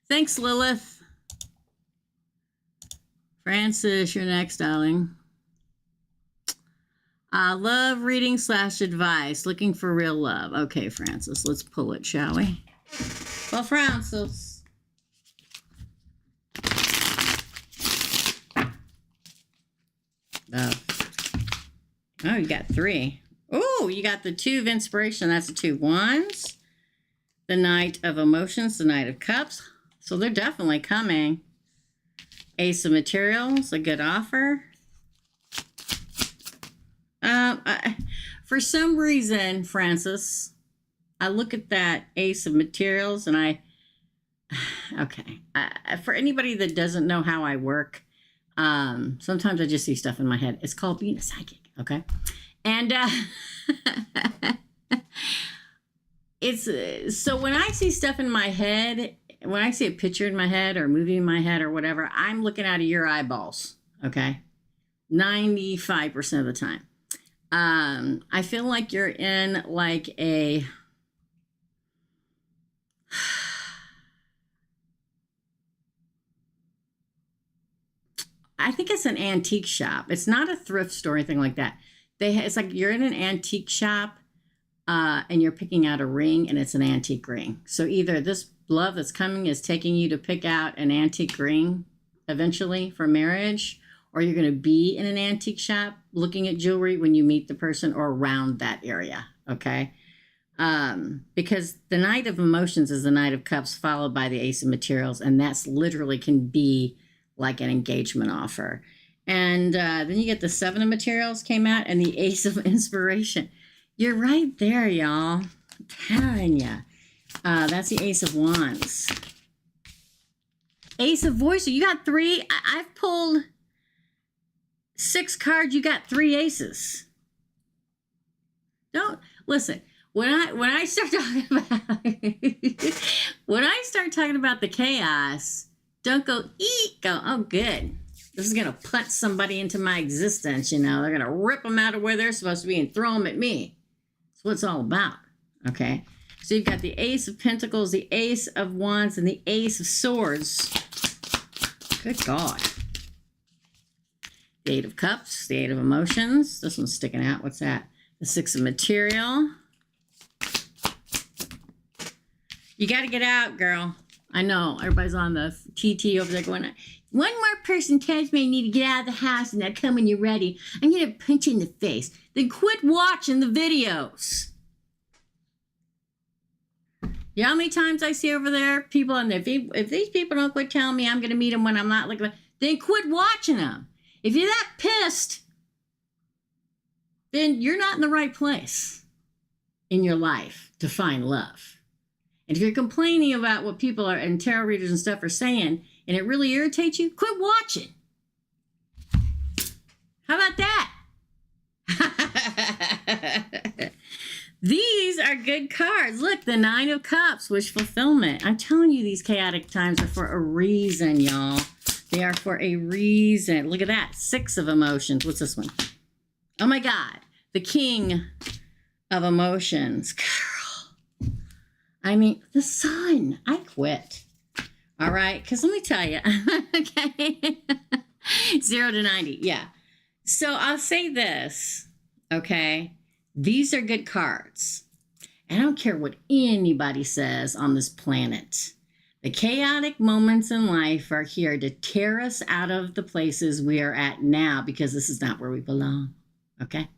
Thanks, Lilith. Francis, you're next, darling. Love reading / advice. Looking for real love. Okay, Francis, let's pull it, shall we? Well, Francis. Oh, you got 3. Oh, you got the 2 of inspiration. That's the 2 of wands. The Knight of emotions. The Knight of cups. So they're definitely coming. Ace of materials. A good offer. For some reason, Francis, I look at that Ace of materials and okay. For anybody that doesn't know how I work, sometimes I just see stuff in my head. It's called being a psychic, okay? And so when I see stuff in my head, when I see a picture in my head or a movie in my head or whatever, I'm looking out of your eyeballs, okay? 95% of the time. I feel like you're in like a I think it's an antique shop. It's not a thrift store or anything like that. It's like you're in an antique shop and you're picking out a ring, and it's an antique ring. So either this love that's coming is taking you to pick out an antique ring eventually for marriage, or you're going to be in an antique shop looking at jewelry when you meet the person or around that area, okay? Because the Knight of emotions is the Knight of cups followed by the Ace of materials, and that's literally can be like an engagement offer. And then you get the 7 of materials came out and the Ace of inspiration. You're right there, y'all. I'm telling you. That's the Ace of wands. Ace of voice. So you got 3. I've pulled 6 cards. You got 3 aces. Don't listen. When I start talking about when I start talking about the chaos, don't go eat. Go, oh good. This is gonna punch somebody into my existence. You know, they're gonna rip them out of where they're supposed to be and throw them at me. That's what it's all about. Okay. So you've got the Ace of Pentacles, the Ace of Wands, and the Ace of Swords. Good God. The Eight of Cups, the Eight of Emotions. This one's sticking out. What's that? The Six of Material. You got to get out, girl. I know. Everybody's on the TT over there going, one more person tells me I need to get out of the house and I come when you're ready. I'm going to punch you in the face. Then quit watching the videos. You know how many times I see over there people, and if these people don't quit telling me I'm going to meet them when I'm not looking, then quit watching them. If you're that pissed, then you're not in the right place in your life to find love. And if you're complaining about what people are and tarot readers and stuff are saying, and it really irritates you, quit watching. How about that? These are good cards. Look, the Nine of Cups, wish fulfillment. I'm telling you, these chaotic times are for a reason, y'all. They are for a reason. Look at that. Six of Emotions. What's this one? Oh, my God. The King of Emotions. Girl. I mean, the Sun. I quit. All right. Because let me tell you. Okay. 0 to 90. Yeah. So I'll say this. Okay. These are good cards. I don't care what anybody says on this planet. The chaotic moments in life are here to tear us out of the places we are at now, because this is not where we belong. Okay?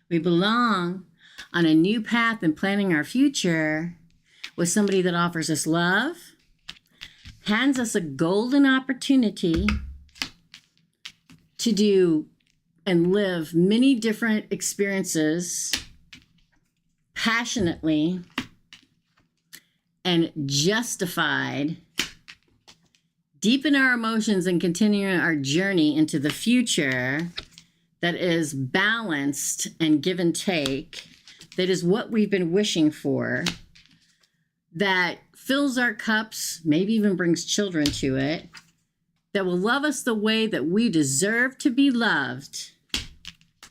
We belong on a new path and planning our future with somebody that offers us love, hands us a golden opportunity to do and live many different experiences passionately and justified, deepen our emotions and continue our journey into the future that is balanced and give and take, that is what we've been wishing for, that fills our cups, maybe even brings children to it, that will love us the way that we deserve to be loved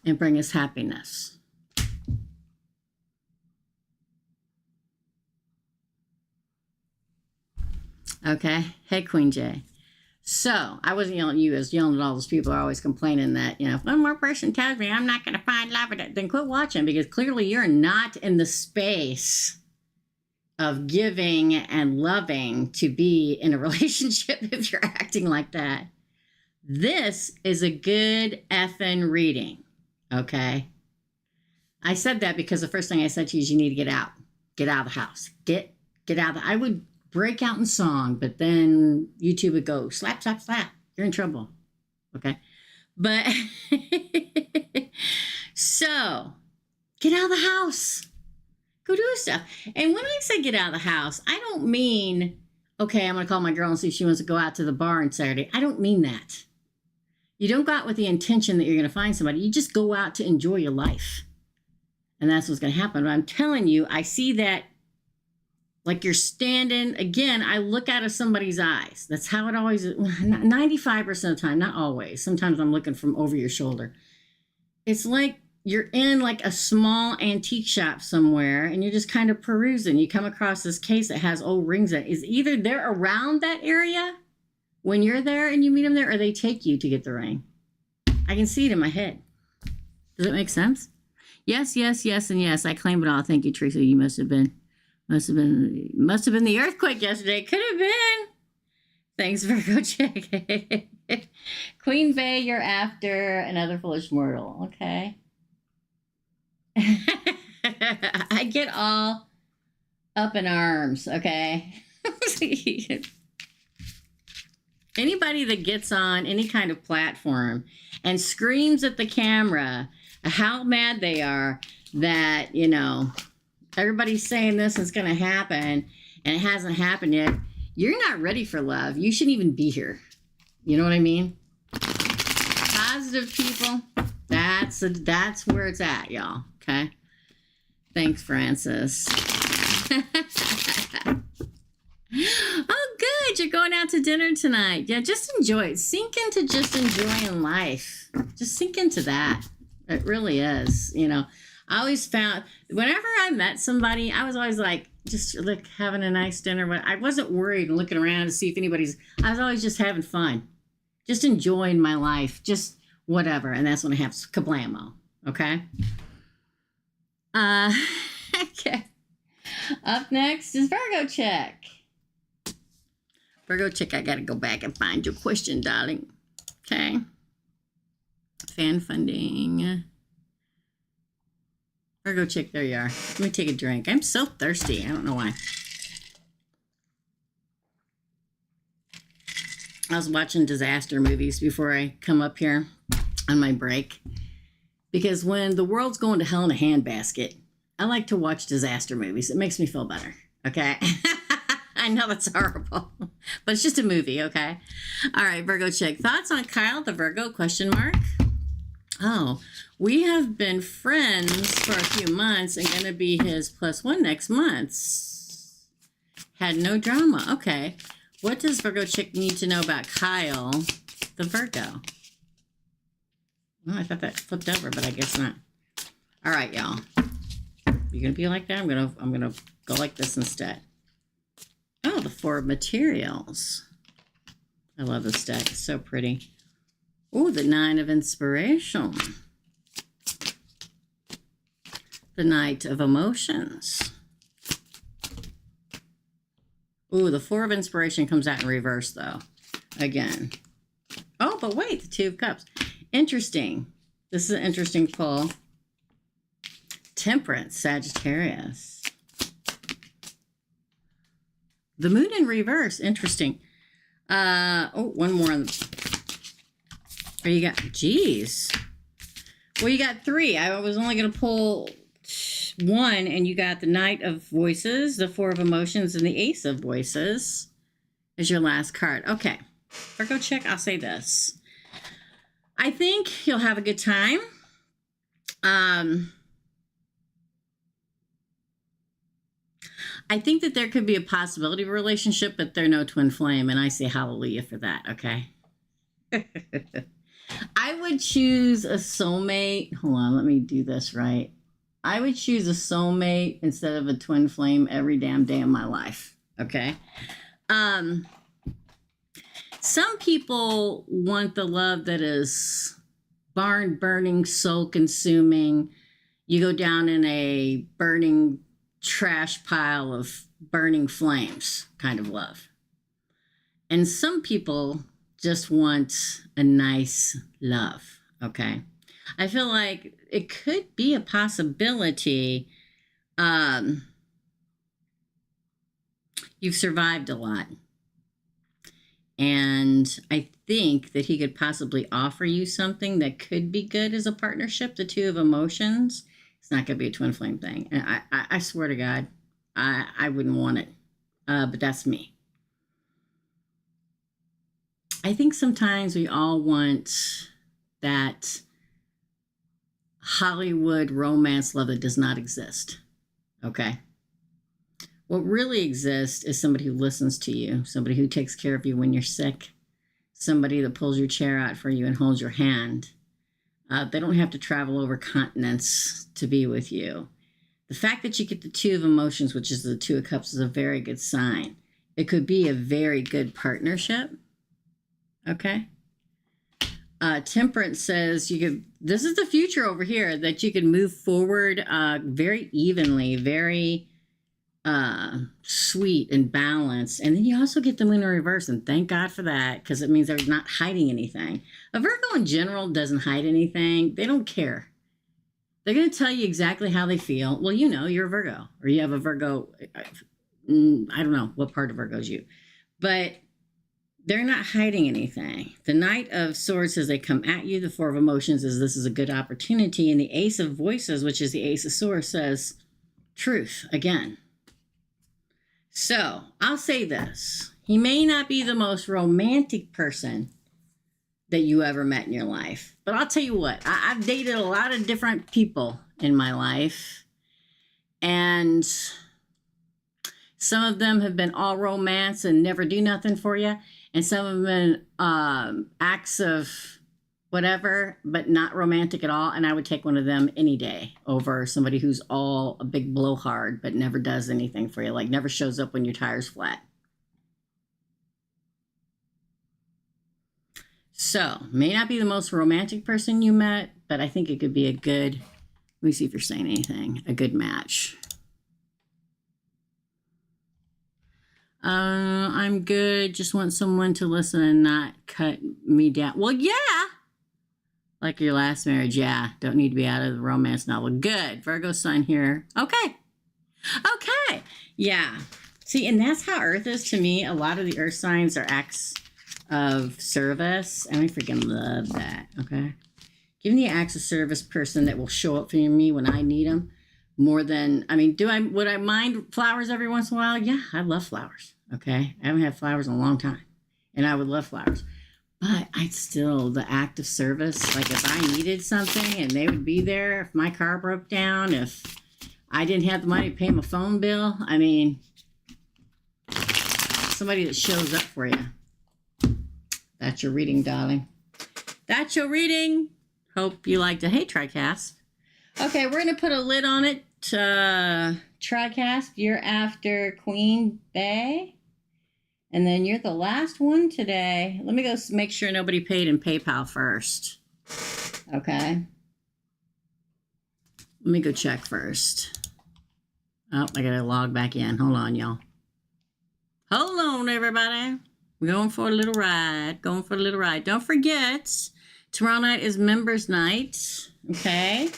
and bring us happiness. Okay. Hey, Queen J. So I wasn't yelling at you. I was yelling at all those people who are always complaining that, you know, if one more person tells me I'm not going to find love, then quit watching, because clearly you're not in the space of giving and loving to be in a relationship if you're acting like that. This is a good effing reading. Okay. I said that because the first thing I said to you is you need to get out. Get out of the house. Get out of the, I would break out in song, but then YouTube would go slap, slap, slap. You're in trouble. Okay. But so get out of the house. Go do stuff. And when I say get out of the house, I don't mean, okay, I'm going to call my girl and see if she wants to go out to the bar on Saturday. I don't mean that. You don't go out with the intention that you're going to find somebody. You just go out to enjoy your life. And that's what's going to happen. But I'm telling you, I see that like you're standing, again, I look out of somebody's eyes. That's how it always is. 95% of the time, not always. Sometimes I'm looking from over your shoulder. It's like you're in like a small antique shop somewhere and you're just kind of perusing. You come across this case that has old rings that is either they're around that area when you're there and you meet them there, or they take you to get the ring. I can see it in my head. Does it make sense? Yes, yes, yes, and yes. I claim it all. Thank you, Teresa. You must have been the earthquake yesterday. Could have been. Thanks, Virgo Chick. Queen Bay, you're after another foolish mortal. Okay. I get all up in arms. Okay. Anybody that gets on any kind of platform and screams at the camera how mad they are that, you know, everybody's saying this is going to happen and it hasn't happened yet, you're not ready for love. You shouldn't even be here. You know what I mean? Positive people, that's where it's at, y'all. Okay? Thanks, Francis. Oh, good. You're going out to dinner tonight. Yeah, just enjoy it. Sink into just enjoying life. Just sink into that. It really is. You know, I always found whenever I met somebody, I was always like, just like having a nice dinner. But I wasn't worried and looking around to see if anybody's, I was always just having fun. Just enjoying my life. Just whatever. And that's when it happens. Kablamo. Okay. Okay. Up next is Virgo check. Virgo check, I got to go back and find your question, darling. Okay. Fan funding. Virgo check, there you are. Let me take a drink. I'm so thirsty. I don't know why. I was watching disaster movies before I come up here on my break. Because when the world's going to hell in a handbasket, I like to watch disaster movies. It makes me feel better. Okay? I know that's horrible, but it's just a movie, okay? All right, Virgo check. Thoughts on Kyle the Virgo, question mark? Oh, we have been friends for a few months and going to be his +1 next month. Had no drama. Okay. What does Virgo chick need to know about Kyle the Virgo? Oh, I thought that flipped over, but I guess not. All right, y'all. You're going to be like that? I'm gonna go like this instead. Oh, the 4 of materials. I love this deck. It's so pretty. Oh, the 9 of inspiration. The Knight of emotions. Oh, the 4 of inspiration comes out in reverse, though. Again. Oh, but wait, the 2 of cups. Interesting. This is an interesting pull. Temperance, Sagittarius. The moon in reverse. Interesting. Oh, one more on the... Oh, you got... Geez. Well, you got 3. I was only going to pull 1, and you got the Knight of Voices, the 4 of Emotions, and the Ace of Voices as your last card. Okay. Virgo check, I'll say this. I think you'll have a good time. I think that there could be a possibility of a relationship, but they're no twin flame, and I say hallelujah for that, okay? I would choose a soulmate. Hold on, let me do this right. I would choose a soulmate instead of a twin flame every damn day of my life, okay? Some people want the love that is barn-burning, soul-consuming. You go down in a burning trash pile of burning flames kind of love. And some people just want a nice love, okay? I feel like it could be a possibility. You've survived a lot. And I think that he could possibly offer you something that could be good as a partnership, the 2 of emotions. It's not going to be a twin flame thing. And I swear to God, I wouldn't want it. But that's me. I think sometimes we all want that Hollywood romance love that does not exist. Okay? What really exists is somebody who listens to you, somebody who takes care of you when you're sick, somebody that pulls your chair out for you and holds your hand. They don't have to travel over continents to be with you. The fact that you get the 2 of emotions, which is the 2 of cups, is a very good sign. It could be a very good partnership. Okay? Temperance says this is the future over here, that you can move forward very evenly, very sweet and balanced. And then you also get the moon in reverse, and thank God for that, because it means they're not hiding anything. A Virgo in general doesn't hide anything. They don't care. They're going to tell you exactly how they feel. Well, you know, you're a Virgo, or you have a Virgo. I don't know what part of Virgo is you, but they're not hiding anything. The Knight of Swords says they come at you. The 4 of Emotions is this is a good opportunity. And the Ace of Voices, which is the Ace of Swords, says truth again. So I'll say this. He may not be the most romantic person that you ever met in your life. But I'll tell you what, I've dated a lot of different people in my life. And some of them have been all romance and never do nothing for you. And some have been acts of whatever, but not romantic at all. And I would take one of them any day over somebody who's all a big blowhard, but never does anything for you. Like never shows up when your tire's flat. So, may not be the most romantic person you met, but I think it could be a good, let me see if you're saying anything, a good match. I'm good. Just want someone to listen and not cut me down. Well, yeah. Like your last marriage, yeah. Don't need to be out of the romance novel. Good. Virgo sun here. Okay. Okay. Yeah. See, and that's how Earth is to me. A lot of the Earth signs are acts of service. And I freaking love that. Okay. Give me the acts of service person that will show up for me when I need them. More than, I mean, would I mind flowers every once in a while? Yeah, I love flowers. Okay. I haven't had flowers in a long time. And I would love flowers. But I'd still, the act of service, like if I needed something and they would be there, if my car broke down, if I didn't have the money to pay my phone bill, I mean, somebody that shows up for you. That's your reading, darling. That's your reading. Hope you liked it. Hey, TriCast. Okay, we're going to put a lid on it. TriCast, you're after Queen Bey. And then you're the last one today. Let me go make sure nobody paid in PayPal first. Okay. Let me go check first. Oh, I got to log back in. Hold on, y'all. Hold on, everybody. We're going for a little ride. Going for a little ride. Don't forget, tomorrow night is members night. Okay.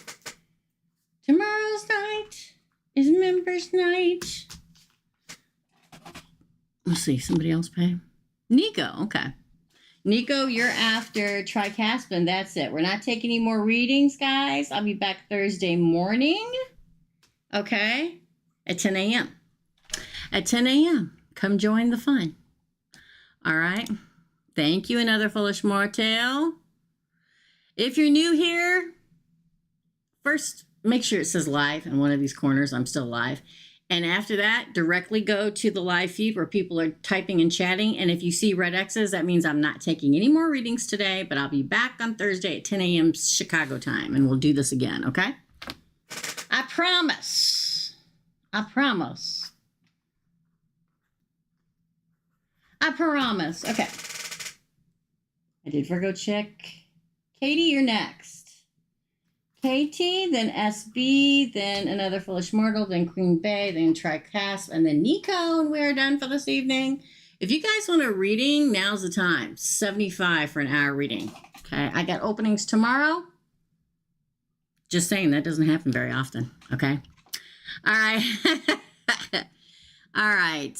Tomorrow's night is members night. Let's see, somebody else pay? Nico, okay. Nico, you're after TriCaspin. That's it. We're not taking any more readings, guys. I'll be back Thursday morning. Okay. At 10 a.m. At 10 a.m. Come join the fun. All right. Thank you, Another Foolish Mortal. If you're new here, first, make sure it says live in one of these corners. I'm still live. And after that, directly go to the live feed where people are typing and chatting. And if you see red X's, that means I'm not taking any more readings today, but I'll be back on Thursday at 10 a.m. Chicago time, and we'll do this again, okay? I promise. I promise. I promise. Okay. I did Virgo check. Katie, you're next. Katie, then SB, then Another Foolish Mortal, then Queen Bey, then TriCast, and then Nico, and we are done for this evening. If you guys want a reading, now's the time. $75 for an hour reading. Okay, I got openings tomorrow. Just saying, that doesn't happen very often. Okay. All right. All right.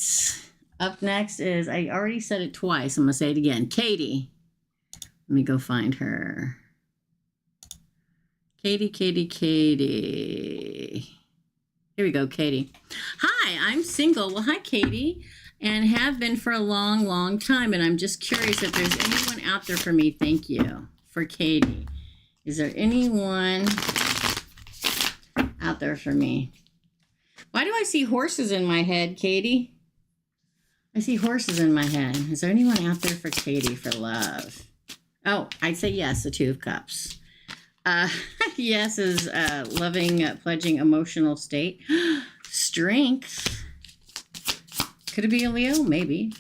Up next is, I already said it twice. I'm going to say it again. Katie. Let me go find her. Katie. Here we go, Katie. Hi, I'm single. Well, hi, Katie. And have been for a long, long time. And I'm just curious if there's anyone out there for me. Thank you. For Katie. Is there anyone out there for me? Why do I see horses in my head, Katie? I see horses in my head. Is there anyone out there for Katie for love? Oh, I'd say yes, the Two of Cups. Yes is loving, pledging, emotional state. Strength. Could it be a Leo? Maybe.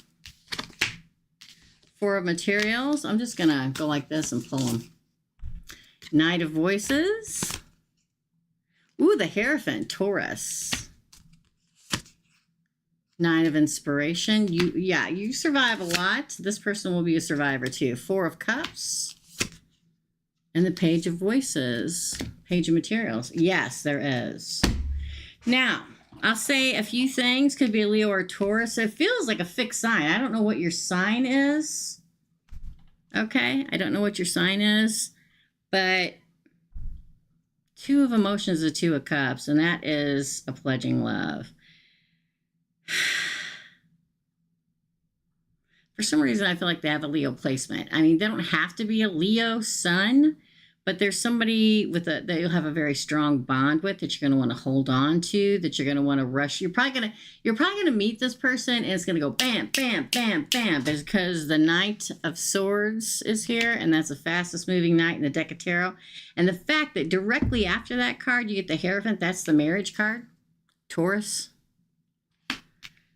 Four of Materials. I'm just going to go like this and pull them. Knight of Voices. Ooh, the Hierophant. Taurus. Nine of Inspiration. You survive a lot. This person will be a survivor too. Four of Cups. And the Page of Voices. Page of Materials. Yes, there is. Now, I'll say a few things. Could be a Leo or a Taurus. It feels like a fixed sign. I don't know what your sign is. Okay? I don't know what your sign is. But Two of Emotions is a Two of Cups. And that is a pledging love. For some reason, I feel like they have a Leo placement. I mean, they don't have to be a Leo sun, but there's somebody with that you'll have a very strong bond with that you're going to want to hold on to, that you're going to want to rush. You're probably going to meet this person and it's going to go bam, bam, bam, bam, because the Knight of Swords is here, and that's the fastest moving knight in the deck of tarot. And the fact that directly after that card, you get the Hierophant, that's the marriage card, Taurus.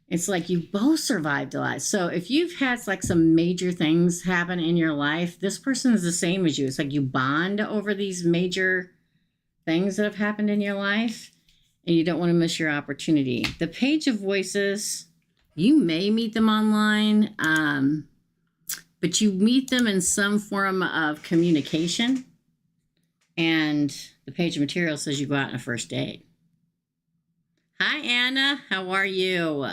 It's like you both survived a lot. So if you've had like some major things happen in your life, this person is the same as you. It's like you bond over these major things that have happened in your life, and you don't want to miss your opportunity. The Page of Voices, you may meet them online, but you meet them in some form of communication. And the Page of Materials says you go out on a first date. Hi, Anna. How are you?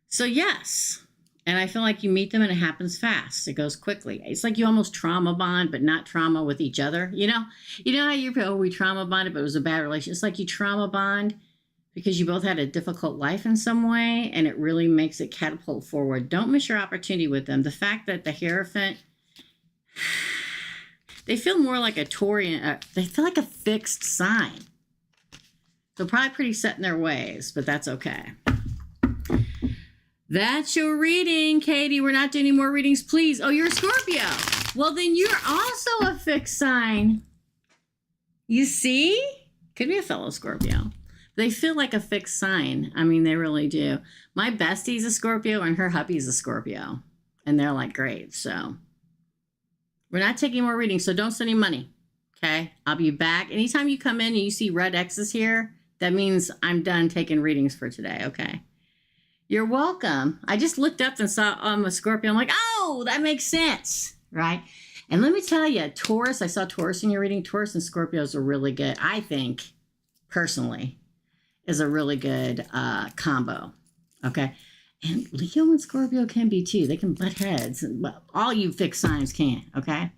So, yes. And I feel like you meet them and it happens fast. It goes quickly. It's like you almost trauma bond, but not trauma with each other. You know how we trauma bonded, but it was a bad relationship. It's like you trauma bond because you both had a difficult life in some way, and it really makes it catapult forward. Don't miss your opportunity with them. The fact that the Hierophant, they feel more like a Taurian. They feel like a fixed sign. So probably pretty set in their ways, but that's okay. That's your reading, Katie. We're not doing any more readings, please. Oh, you're a Scorpio. Well, then you're also a fixed sign. You see? Could be a fellow Scorpio. They feel like a fixed sign. I mean, they really do. My bestie's a Scorpio and her hubby's a Scorpio. And they're like, great. So we're not taking more readings, so don't send any money. Okay? I'll be back. Anytime you come in and you see red X's here, that means I'm done taking readings for today. Okay? You're welcome. I just looked up and saw I'm a Scorpio. I'm like, oh, that makes sense. Right? And let me tell you, Taurus, I saw Taurus in your reading. Taurus and Scorpios are really good. I think, personally, is a really good combo. Okay? And Leo and Scorpio can be too. They can butt heads. Well, all you fixed signs can. Okay?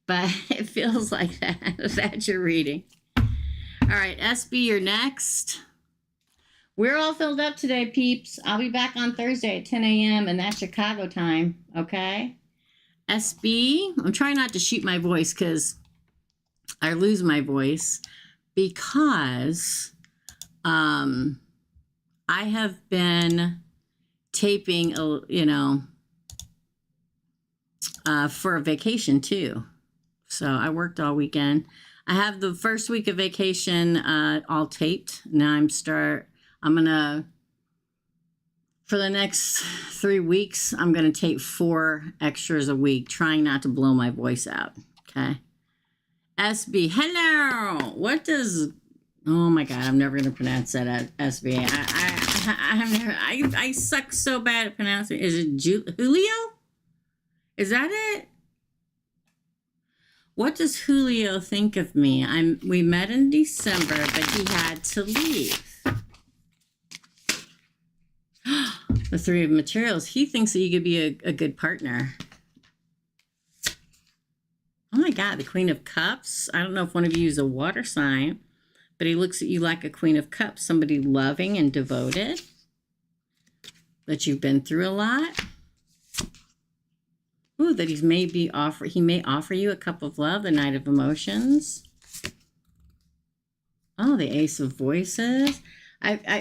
But it feels like that. That's your reading. All right, SB, you're next. We're all filled up today, peeps. I'll be back on Thursday at 10 a.m. and that's Chicago time, okay? SB, I'm trying not to shoot my voice because I lose my voice because I have been taping, for a vacation too. So I worked all weekend. I have the first week of vacation all taped. Now I'm gonna, for the next 3 weeks, I'm gonna tape 4 extras a week, trying not to blow my voice out. Okay. SB, hello. What does? Oh my God, I'm never gonna pronounce that at SB. I suck so bad at pronouncing. Is it Julio? Is that it? What does Julio think of me? We met in December, but he had to leave. The 3 of Materials. He thinks that you could be a good partner. Oh my God, the Queen of Cups. I don't know if one of you is a water sign, but he looks at you like a Queen of Cups, somebody loving and devoted, that you've been through a lot. Ooh, that he may offer you a cup of love, the Knight of Emotions. Oh, the Ace of Voices.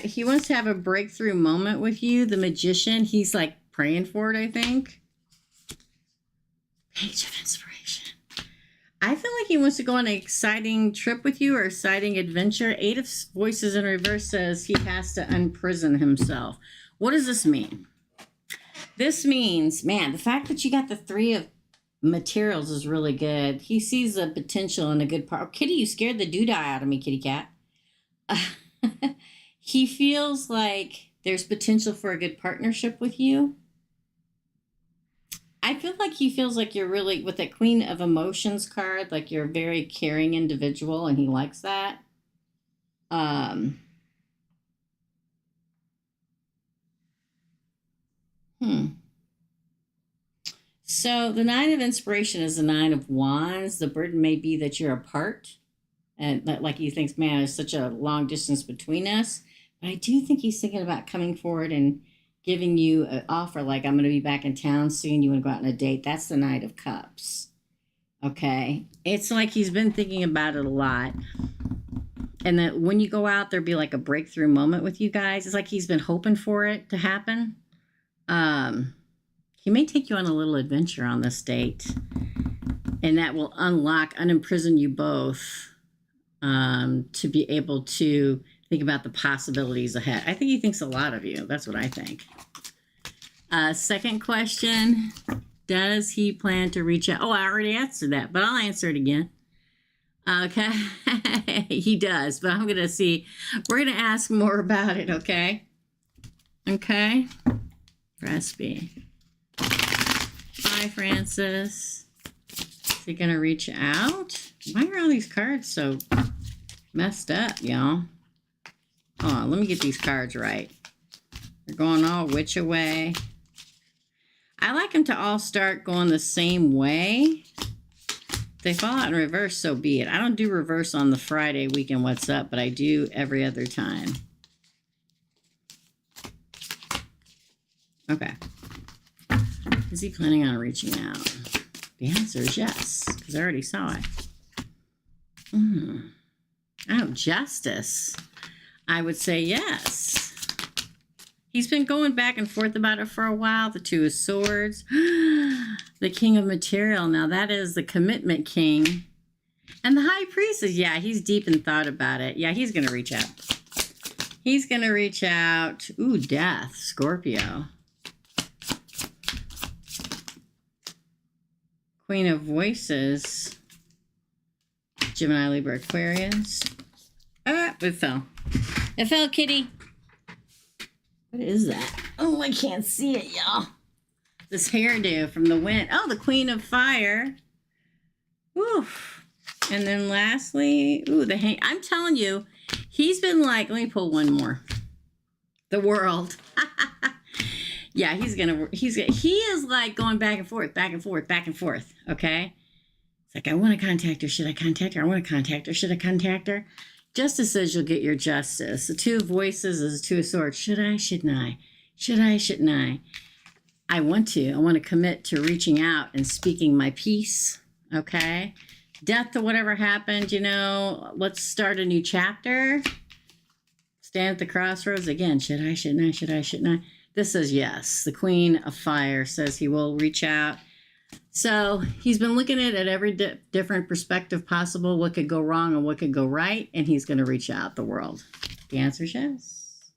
He wants to have a breakthrough moment with you. The Magician, he's like praying for it, I think. Page of Inspiration. I feel like he wants to go on an exciting trip with you or exciting adventure. 8 of Voices in reverse says he has to unprison himself. What does this mean? This means, man, the fact that you got the 3 of Materials is really good. He sees the potential in a good part. Oh, Kitty, you scared the doodah out of me, kitty cat. He feels like there's potential for a good partnership with you. I feel like he feels like you're really, with that Queen of Emotions card, like you're a very caring individual and he likes that. So the 9 of Inspiration is the 9 of Wands. The burden may be that you're apart and like he thinks, man, there's such a long distance between us. But I do think he's thinking about coming forward and giving you an offer, like I'm going to be back in town soon. You want to go out on a date? That's the Knight of Cups. Okay. It's like he's been thinking about it a lot. And that when you go out, there'll be like a breakthrough moment with you guys. It's like he's been hoping for it to happen. He may take you on a little adventure on this date. And that will unimprison you both to be able to Think about the possibilities ahead. I think he thinks a lot of you. That's what I think. Second question. Does he plan to reach out? Oh, I already answered that, but I'll answer it again. Okay. He does, but I'm going to see. We're going to ask more about it, okay? Okay. Press B. Bye, Francis. Is he going to reach out? Why are all these cards so messed up, y'all? Hold on, let me get these cards right. They're going all which way. I like them to all start going the same way. If they fall out in reverse, so be it. I don't do reverse on the Friday weekend What's Up, but I do every other time. Okay. Is he planning on reaching out? The answer is yes, because I already saw it. Oh, justice. I would say yes. He's been going back and forth about it for a while. The Two of Swords. The King of Material. Now that is the Commitment King. And the High Priestess. Yeah, he's deep in thought about it. Yeah, he's going to reach out. He's going to reach out. Ooh, Death. Scorpio. Queen of Voices. Gemini, Libra, Aquarius. Ah, it fell. It fell, kitty. What is that? Oh, I can't see it, y'all. This hairdo from the wind. Oh, the Queen of Fire. Oof. And then lastly, ooh, the hang. I'm telling you, he's been like, let me pull one more. The World. Yeah, he is like going back and forth, back and forth, back and forth. Okay. It's like, I want to contact her. Should I contact her? I want to contact her. Should I contact her? Justice says you'll get your justice. The Two of Voices is the Two of Swords. Should I? Shouldn't I? Should I? Shouldn't I? I want to. I want to commit to reaching out and speaking my piece. Okay? Death to whatever happened, you know. Let's start a new chapter. Stand at the crossroads. Again, should I? Shouldn't I? Should I? Shouldn't I? This says yes. The Queen of Fire says he will reach out. So he's been looking at every different perspective possible, what could go wrong and what could go right, and he's going to reach out the world. The answer is yes.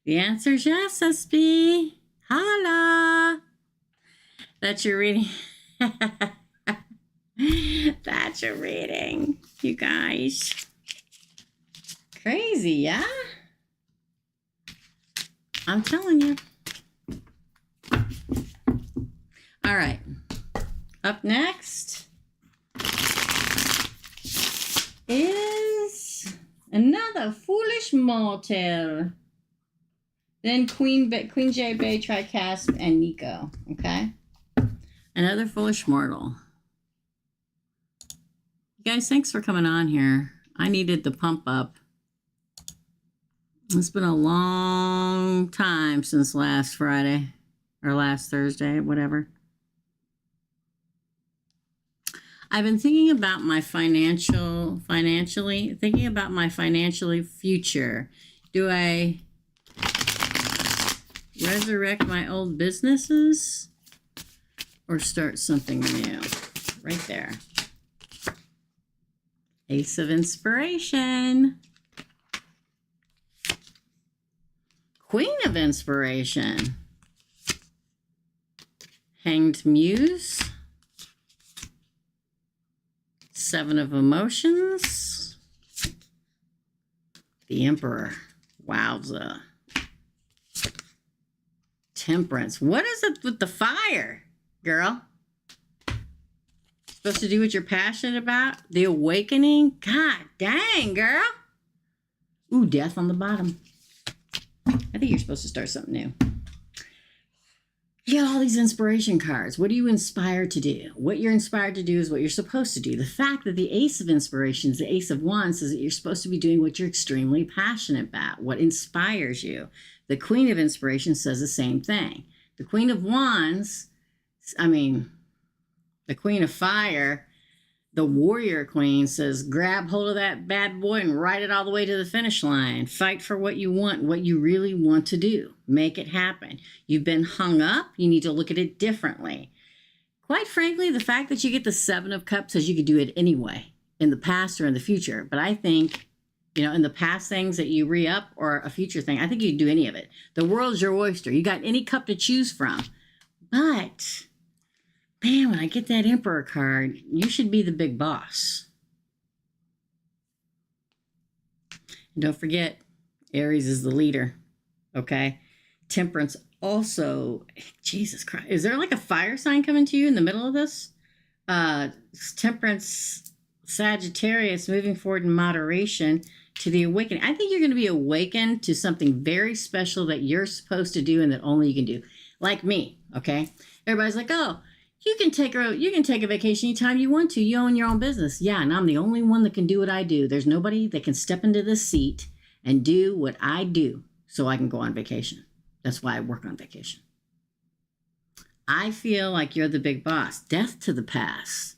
The answer is yes, SB. Holla. That's your reading. That's your reading, you guys. Crazy, yeah? I'm telling you. All right. Up next is another Foolish Mortal. Then Queen J, Bay, Tricasp, and Nico. Okay? Another Foolish Mortal. You guys, thanks for coming on here. I needed the pump up. It's been a long time since last Friday or last Thursday, whatever. I've been thinking about my financially future. Do I resurrect my old businesses or start something new? Right there. Ace of Inspiration. Queen of Inspiration. Hanged Muse. Seven of Emotions. The Emperor. Wowza. Temperance. What is it with the fire, girl? Supposed to do what you're passionate about? The Awakening? God dang, girl. Ooh, Death on the bottom. I think you're supposed to start something new. You got all these inspiration cards. What are you inspired to do? What you're inspired to do is what you're supposed to do. The fact that the Ace of Inspirations, the Ace of Wands, says that you're supposed to be doing what you're extremely passionate about, what inspires you. The Queen of Inspiration says the same thing. The Queen of Wands, the Queen of Fire, the Warrior Queen says, grab hold of that bad boy and ride it all the way to the finish line. Fight for what you want, what you really want to do. Make it happen. You've been hung up. You need to look at it differently. Quite frankly, the fact that you get the Seven of Cups says you could do it anyway, in the past or in the future. But I think You know, in the past things that you re-up or a future thing. I think you can do any of it. The world's your oyster. You got any cup to choose from. But, man, when I get that Emperor card, you should be the big boss. And don't forget, Aries is the leader. Okay? Temperance also, Jesus Christ. Is there like a fire sign coming to you in the middle of this? Temperance, Sagittarius, moving forward in moderation to the awakening. I think you're going to be awakened to something very special that you're supposed to do and that only you can do. Like me, okay? Everybody's like, oh, you can take a vacation anytime you want to. You own your own business. Yeah, and I'm the only one that can do what I do. There's nobody that can step into this seat and do what I do so I can go on vacation. That's why I work on vacation. I feel like you're the big boss. Death to the past.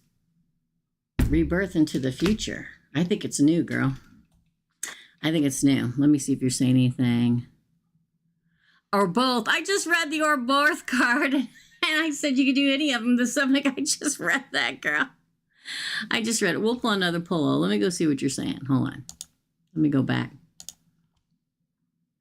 Rebirth into the future. I think it's new, girl. I think it's new. Let me see if you're saying anything. Or both. I just read the or both card. And I said you could do any of them. The subject, I just read that, girl. I just read it. We'll pull another pull. Let me go see what you're saying. Hold on. Let me go back.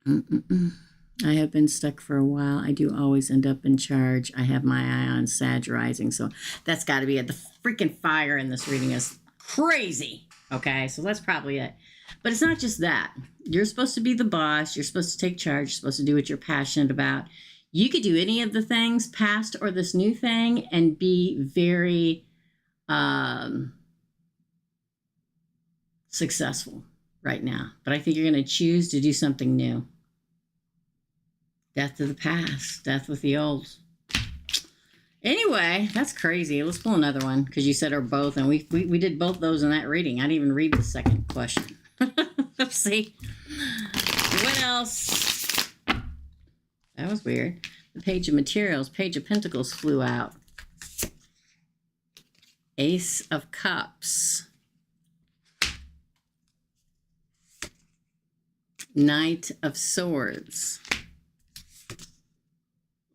I have been stuck for a while. I do always end up in charge. I have my eye on Sag rising. So that's got to be it. The freaking fire in this reading is crazy. Okay, so that's probably it. But it's not just that. You're supposed to be the boss. You're supposed to take charge. You're supposed to do what you're passionate about. You could do any of the things, past or this new thing, and be very successful right now. But I think you're going to choose to do something new. Death to the past. Death with the old. Anyway, that's crazy. Let's pull another one because you said or both, and we did both those in that reading. I didn't even read the second question. Let's see. What else? That was weird. The Page of Materials. Page of Pentacles flew out. Ace of Cups. Knight of Swords.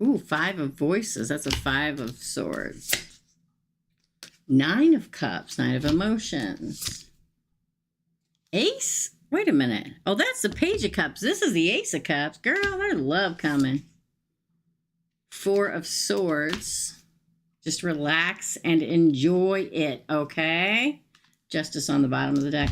Ooh, Five of Voices. That's a Five of Swords. Nine of Cups. Nine of Emotions. Ace? Wait a minute. Oh, that's the Page of Cups. This is the Ace of Cups. Girl, there's love coming. Four of Swords. Just relax and enjoy it, okay? Justice on the bottom of the deck.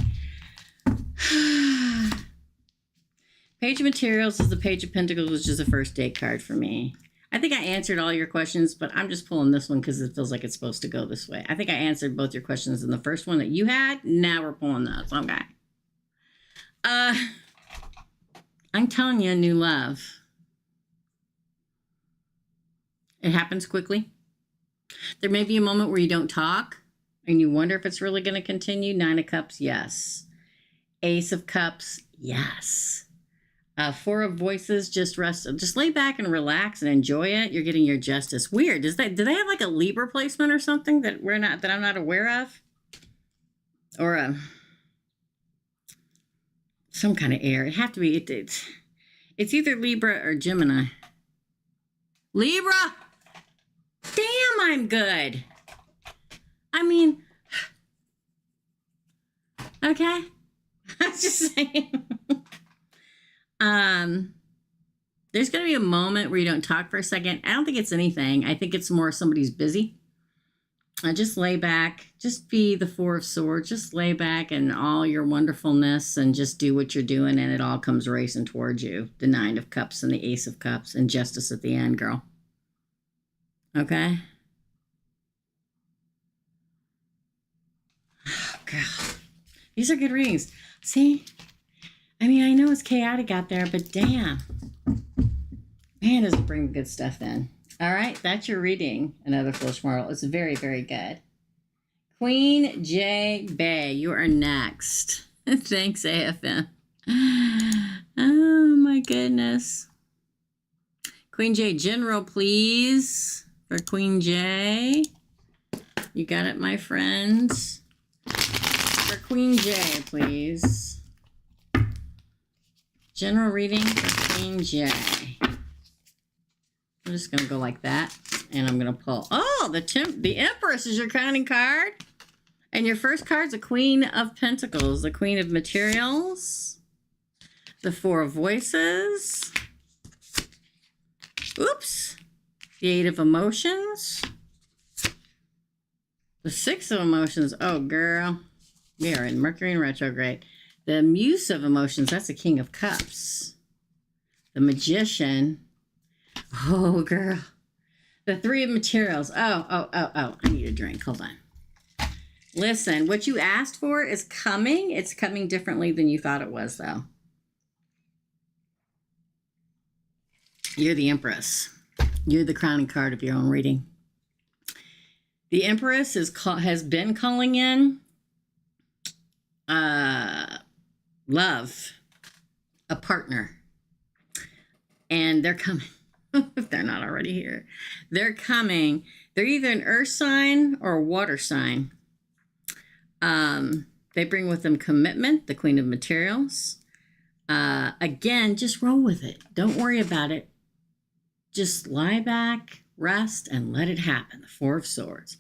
Page of Materials is the Page of Pentacles, which is the first date card for me. I think I answered all your questions, but I'm just pulling this one because it feels like it's supposed to go this way. I think I answered both your questions in the first one that you had. Now we're pulling those. Okay. I'm telling you, new love. It happens quickly. There may be a moment where you don't talk and you wonder if it's really going to continue. Nine of Cups, yes. Ace of Cups, yes. Four of Voices, just rest, just lay back and relax and enjoy it. You're getting your justice. Weird. Do they have like a Libra placement or something that I'm not aware of? Or some kind of air. It have to be. It's either Libra or Gemini. Libra. Damn, I'm good. I mean, okay. I was just saying. There's going to be a moment where you don't talk for a second. I don't think it's anything. I think it's more somebody's busy. Just lay back. Just be the Four of Swords. Just lay back and all your wonderfulness and just do what you're doing and it all comes racing towards you. The Nine of Cups and the Ace of Cups and Justice at the end, girl. Okay? Oh, God. These are good readings. See? I mean, I know it's chaotic out there, but damn. Man, does it bring good stuff in. All right, that's your reading. Another Foolish Mortal. It's very, very good. Queen J. Bay, you are next. Thanks, AFM. Oh, my goodness. Queen J, General, please. For Queen J. You got it, my friends. For Queen J, please. General reading for Queen J. I'm just going to go like that. And I'm going to pull. Oh, the Empress is your crowning card. And your first card's the Queen of Pentacles, the Queen of Materials, the Four of Voices, oops, the Eight of Emotions, the Six of Emotions. Oh, girl, we are in Mercury in retrograde. The Muse of Emotions, that's the King of Cups. The Magician. Oh, girl. The Three of Materials. Oh. I need a drink. Hold on. Listen, what you asked for is coming. It's coming differently than you thought it was, though. You're the Empress. You're the crowning card of your own reading. The Empress has been calling in love, a partner. And they're coming. If they're not already here. They're coming. They're either an earth sign or a water sign. They bring with them commitment, the Queen of Materials. Again, just roll with it. Don't worry about it. Just lie back, rest, and let it happen. The Four of Swords.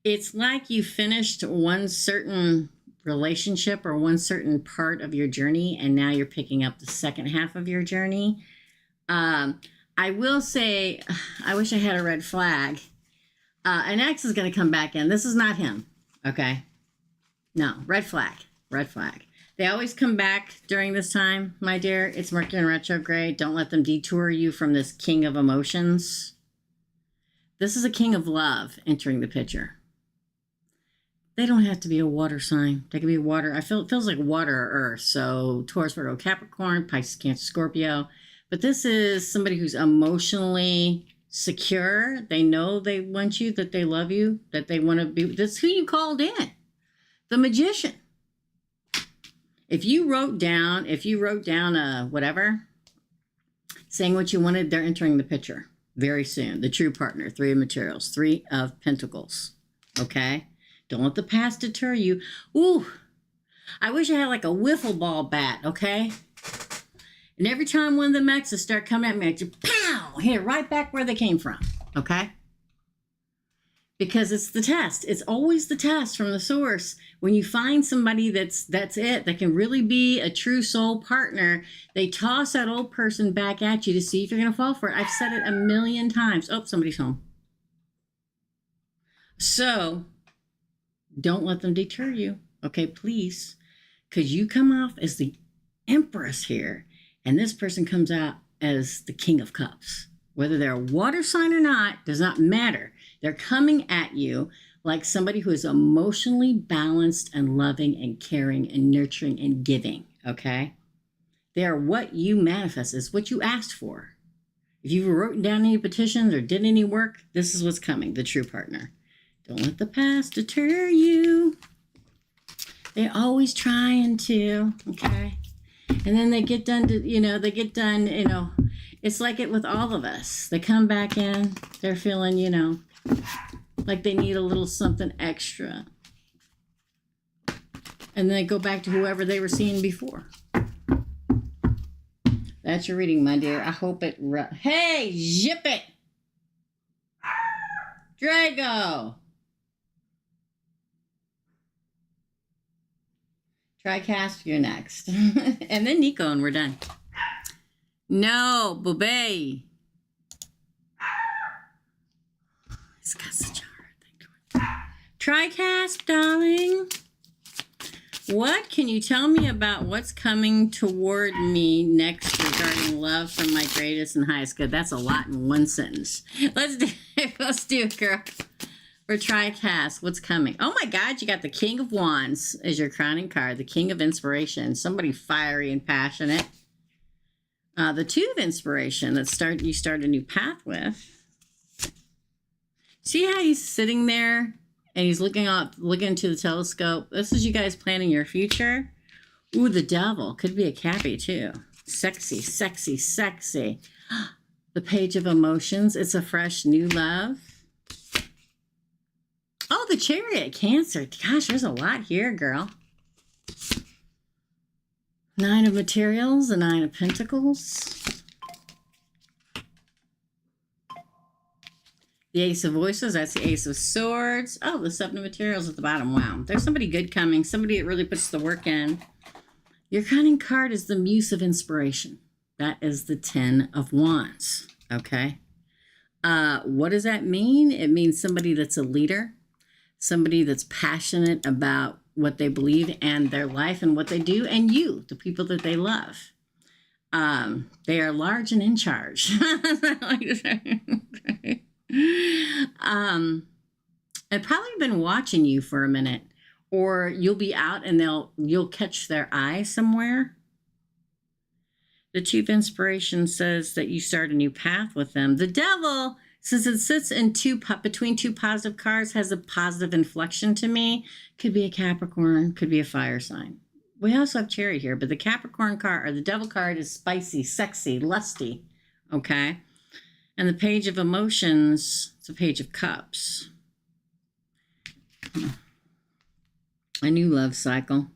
It's like you finished one certain relationship or one certain part of your journey, and now you're picking up the second half of your journey. I will say, I wish I had a red flag. An ex is going to come back in. This is not him, okay? No, red flag, red flag. They always come back during this time, my dear. It's Mercury in retrograde. Don't let them detour you from this King of Emotions. This is a King of Love entering the picture. They don't have to be a water sign. They can be water. It feels like water or earth. So Taurus, Virgo, Capricorn, Pisces, Cancer, Scorpio. But this is somebody who's emotionally secure. They know they want you, that they love you, that they want to be. That's who you called in. The Magician. If you wrote down whatever, saying what you wanted, they're entering the picture very soon. The true partner, Three of Materials, Three of Pentacles. Okay? Don't let the past deter you. Ooh, I wish I had like a wiffle ball bat, okay? And every time one of the exes start coming at me, I just pow, hit it right back where they came from, okay? Because it's the test. It's always the test from the source. When you find somebody that's it, that can really be a true soul partner, they toss that old person back at you to see if you're going to fall for it. I've said it a million times. Oh, somebody's home. So don't let them deter you, okay, please. Because you come off as the Empress here, and this person comes out as the King of Cups. Whether they're a water sign or not, does not matter. They're coming at you like somebody who is emotionally balanced and loving and caring and nurturing and giving, okay? They are what you manifest. It's what you asked for. If you've written down any petitions or did any work, this is what's coming, the true partner. Don't let the past deter you. They're always trying to, okay? And then they get done, it's like it with all of us. They come back in, they're feeling, like they need a little something extra. And then they go back to whoever they were seeing before. That's your reading, my dear. I hope it... Hey, zip it! Drago! Try cast, you're next. And then Nico, and we're done. No, booby. It's got such a hard thing going. Try cast, darling. What can you tell me about what's coming toward me next regarding love from my greatest and highest good? That's a lot in one sentence. Let's do it, girl. For TriCast, what's coming? Oh my God, you got the King of Wands as your crowning card, the King of Inspiration, somebody fiery and passionate. The Two of Inspiration that you start a new path with. See how he's sitting there and he's looking into the telescope. This is you guys planning your future. Ooh, the Devil could be a Cappy too. Sexy, sexy, sexy. The Page of Emotions. It's a fresh new love. Oh, the Chariot, Cancer. Gosh, there's a lot here, girl. Nine of Materials, the Nine of Pentacles. The Ace of Voices, that's the Ace of Swords. Oh, the Seven of Materials at the bottom. Wow. There's somebody good coming. Somebody that really puts the work in. Your cunning card is the Muse of Inspiration. That is the Ten of Wands. Okay. What does that mean? It means somebody that's a leader. Somebody that's passionate about what they believe and their life and what they do. And you, the people that they love. They are large and in charge. I've probably been watching you for a minute, or you'll be out and you'll catch their eye somewhere. The Two of Inspiration says that you start a new path with them. The Devil, since it sits in between two positive cards, has a positive inflection to me. Could be a Capricorn, could be a fire sign. We also have Cherry here, but the Capricorn card or the Devil card is spicy, sexy, lusty. Okay. And the Page of Emotions, it's a Page of Cups. A new love cycle.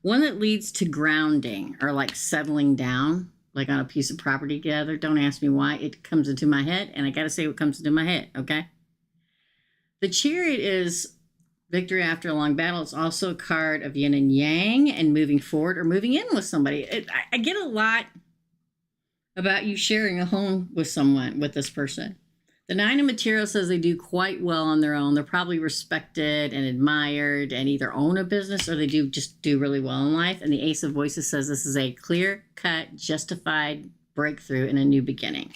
One that leads to grounding or like settling down, like on a piece of property together. Don't ask me why. It comes into my head, and I got to say what comes into my head, okay? The Chariot is victory after a long battle. It's also a card of yin and yang and moving forward or moving in with somebody. I get a lot about you sharing a home with someone, with this person. The Nine of Materials says they do quite well on their own. They're probably respected and admired and either own a business or they just do really well in life. And the Ace of Voices says this is a clear-cut, justified breakthrough and a new beginning.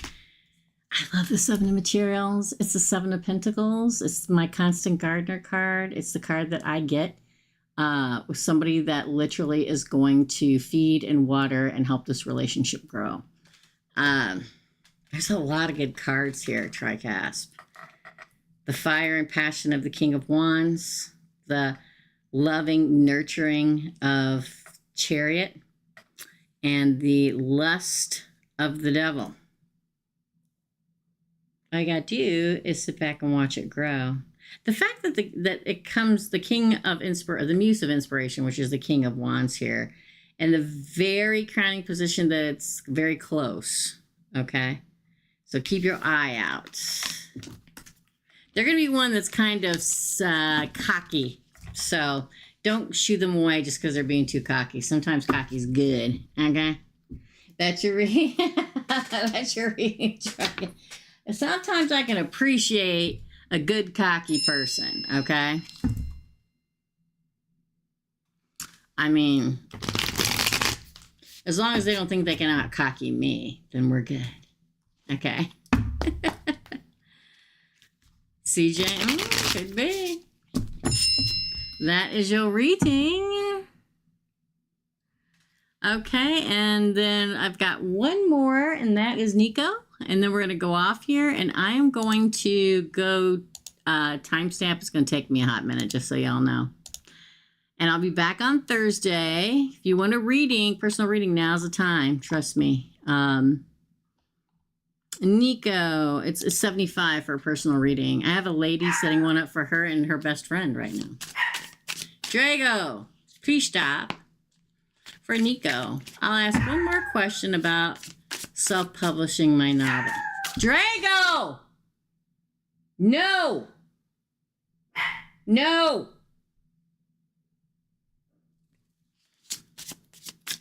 I love the Seven of Materials. It's the Seven of Pentacles. It's my Constant Gardener card. It's the card that I get with somebody that literally is going to feed and water and help this relationship grow. There's a lot of good cards here, TriCasp. The fire and passion of the King of Wands. The loving, nurturing of Chariot. And the lust of the Devil. All you got to do is sit back and watch it grow. The fact that it comes the King of the Muse of Inspiration, which is the King of Wands here, and the very crowning position that it's very close, okay? So keep your eye out. They're going to be one that's kind of cocky, so don't shoo them away just because they're being too cocky. Sometimes cocky's good, okay? That's your reading. That's your reading. Sometimes I can appreciate a good cocky person, okay? I mean, as long as they don't think they can out-cocky me, then we're good. Okay. CJ, could be. That is your reading. Okay, and then I've got one more, and that is Nico. And then we're going to go off here, and I am going to go timestamp. It's going to take me a hot minute, just so y'all know. And I'll be back on Thursday. If you want a reading, personal reading, now's the time. Trust me. Nico, it's 75 for a personal reading. I have a lady setting one up for her and her best friend right now. Drago, please stop. For Nico, I'll ask one more question about self-publishing my novel. Drago! No! No!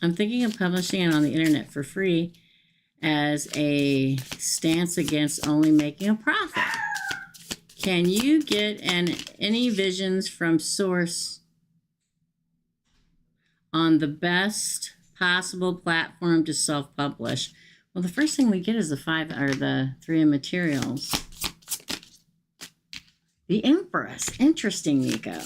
I'm thinking of publishing it on the internet for free as a stance against only making a profit. Can you get any visions from source on the best possible platform to self-publish? Well, the first thing we get is the Three of Materials. The Empress. Interesting, Nico.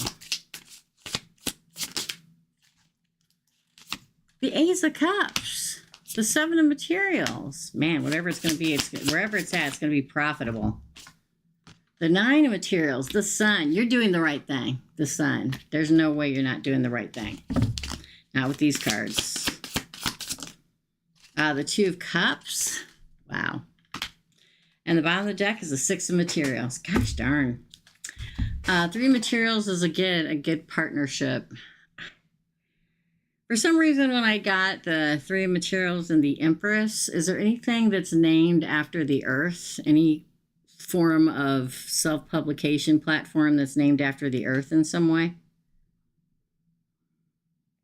The Ace of Cups. The Seven of Materials. Man, whatever it's going to be, wherever it's at, it's going to be profitable. The Nine of Materials. The Sun. You're doing the right thing. The Sun. There's no way you're not doing the right thing. Not with these cards. The Two of Cups. Wow. And the bottom of the deck is the Six of Materials. Gosh darn. Three Materials is, again, a good partnership. For some reason, when I got the Three of Materials and the Empress, is there anything that's named after the Earth? Any form of self-publication platform that's named after the earth in some way.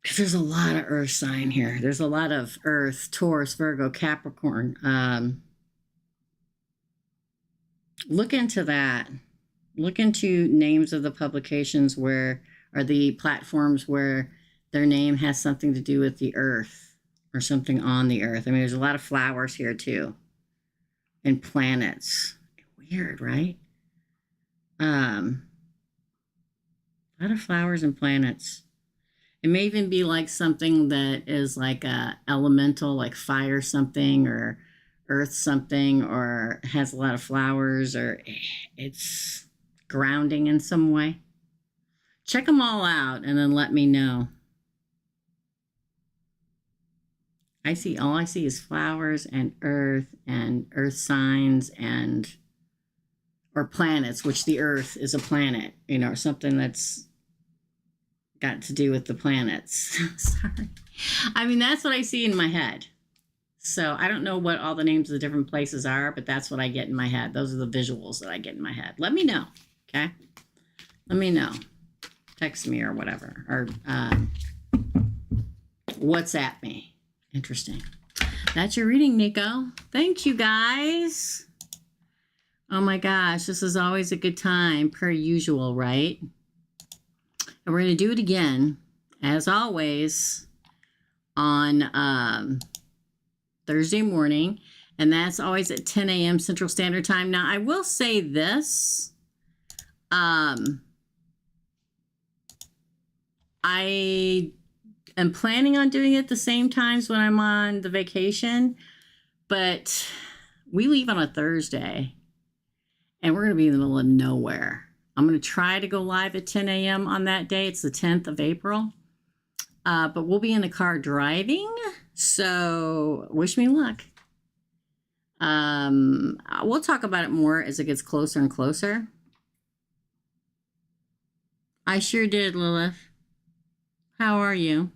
Because there's a lot of earth sign here. There's a lot of earth, Taurus, Virgo, Capricorn. Look into that. Look into names of the publications where, or the platforms where their name has something to do with the earth or something on the earth. I mean, there's a lot of flowers here too. And planets. Weird, right? A lot of flowers and planets. It may even be like something that is like a elemental, like fire something or earth something, or has a lot of flowers, or it's grounding in some way. Check them all out and then let me know. All I see is flowers and earth signs and or planets, which the earth is a planet, you know, something that's got to do with the planets. Sorry. I mean, that's what I see in my head. So I don't know what all the names of the different places are, but that's what I get in my head. Those are the visuals that I get in my head. Let me know, okay? Let me know. Text me or whatever, or WhatsApp me. Interesting. That's your reading, Nico. Thank you, guys. Oh my gosh, this is always a good time, per usual, right? And we're going to do it again, as always, on Thursday morning. And that's always at 10 a.m. Central Standard Time. Now, I will say this. I am planning on doing it the same times when I'm on the vacation. But we leave on a Thursday. And we're going to be in the middle of nowhere. I'm going to try to go live at 10 a.m. on that day. It's the 10th of April. But we'll be in the car driving. So wish me luck. We'll talk about it more as it gets closer and closer. I sure did, Lilith. How are you?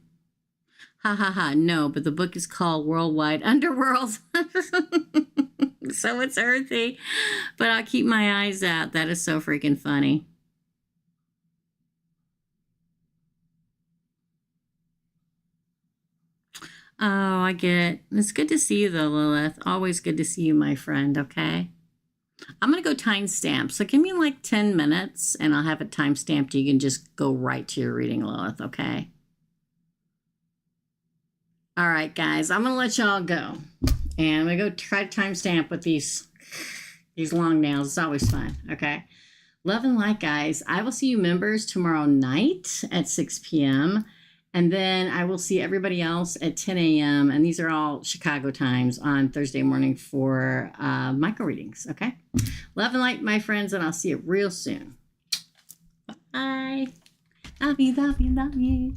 Ha ha ha. No, but the book is called Worldwide Underworld. So it's earthy, but I'll keep my eyes out. That is so freaking funny. Oh, I get it. It's good to see you, though, Lilith. Always good to see you, my friend, okay? I'm going to go timestamp. So give me like 10 minutes, and I'll have it timestamped. You can just go right to your reading, Lilith, okay? All right, guys. I'm going to let y'all go. And I'm going to go try to timestamp with these long nails. It's always fun, okay? Love and light, guys. I will see you members tomorrow night at 6 p.m., and then I will see everybody else at 10 a.m. And these are all Chicago times on Thursday morning for micro readings. Okay. Love and light, my friends, and I'll see you real soon. Bye. Love you, love you, love you.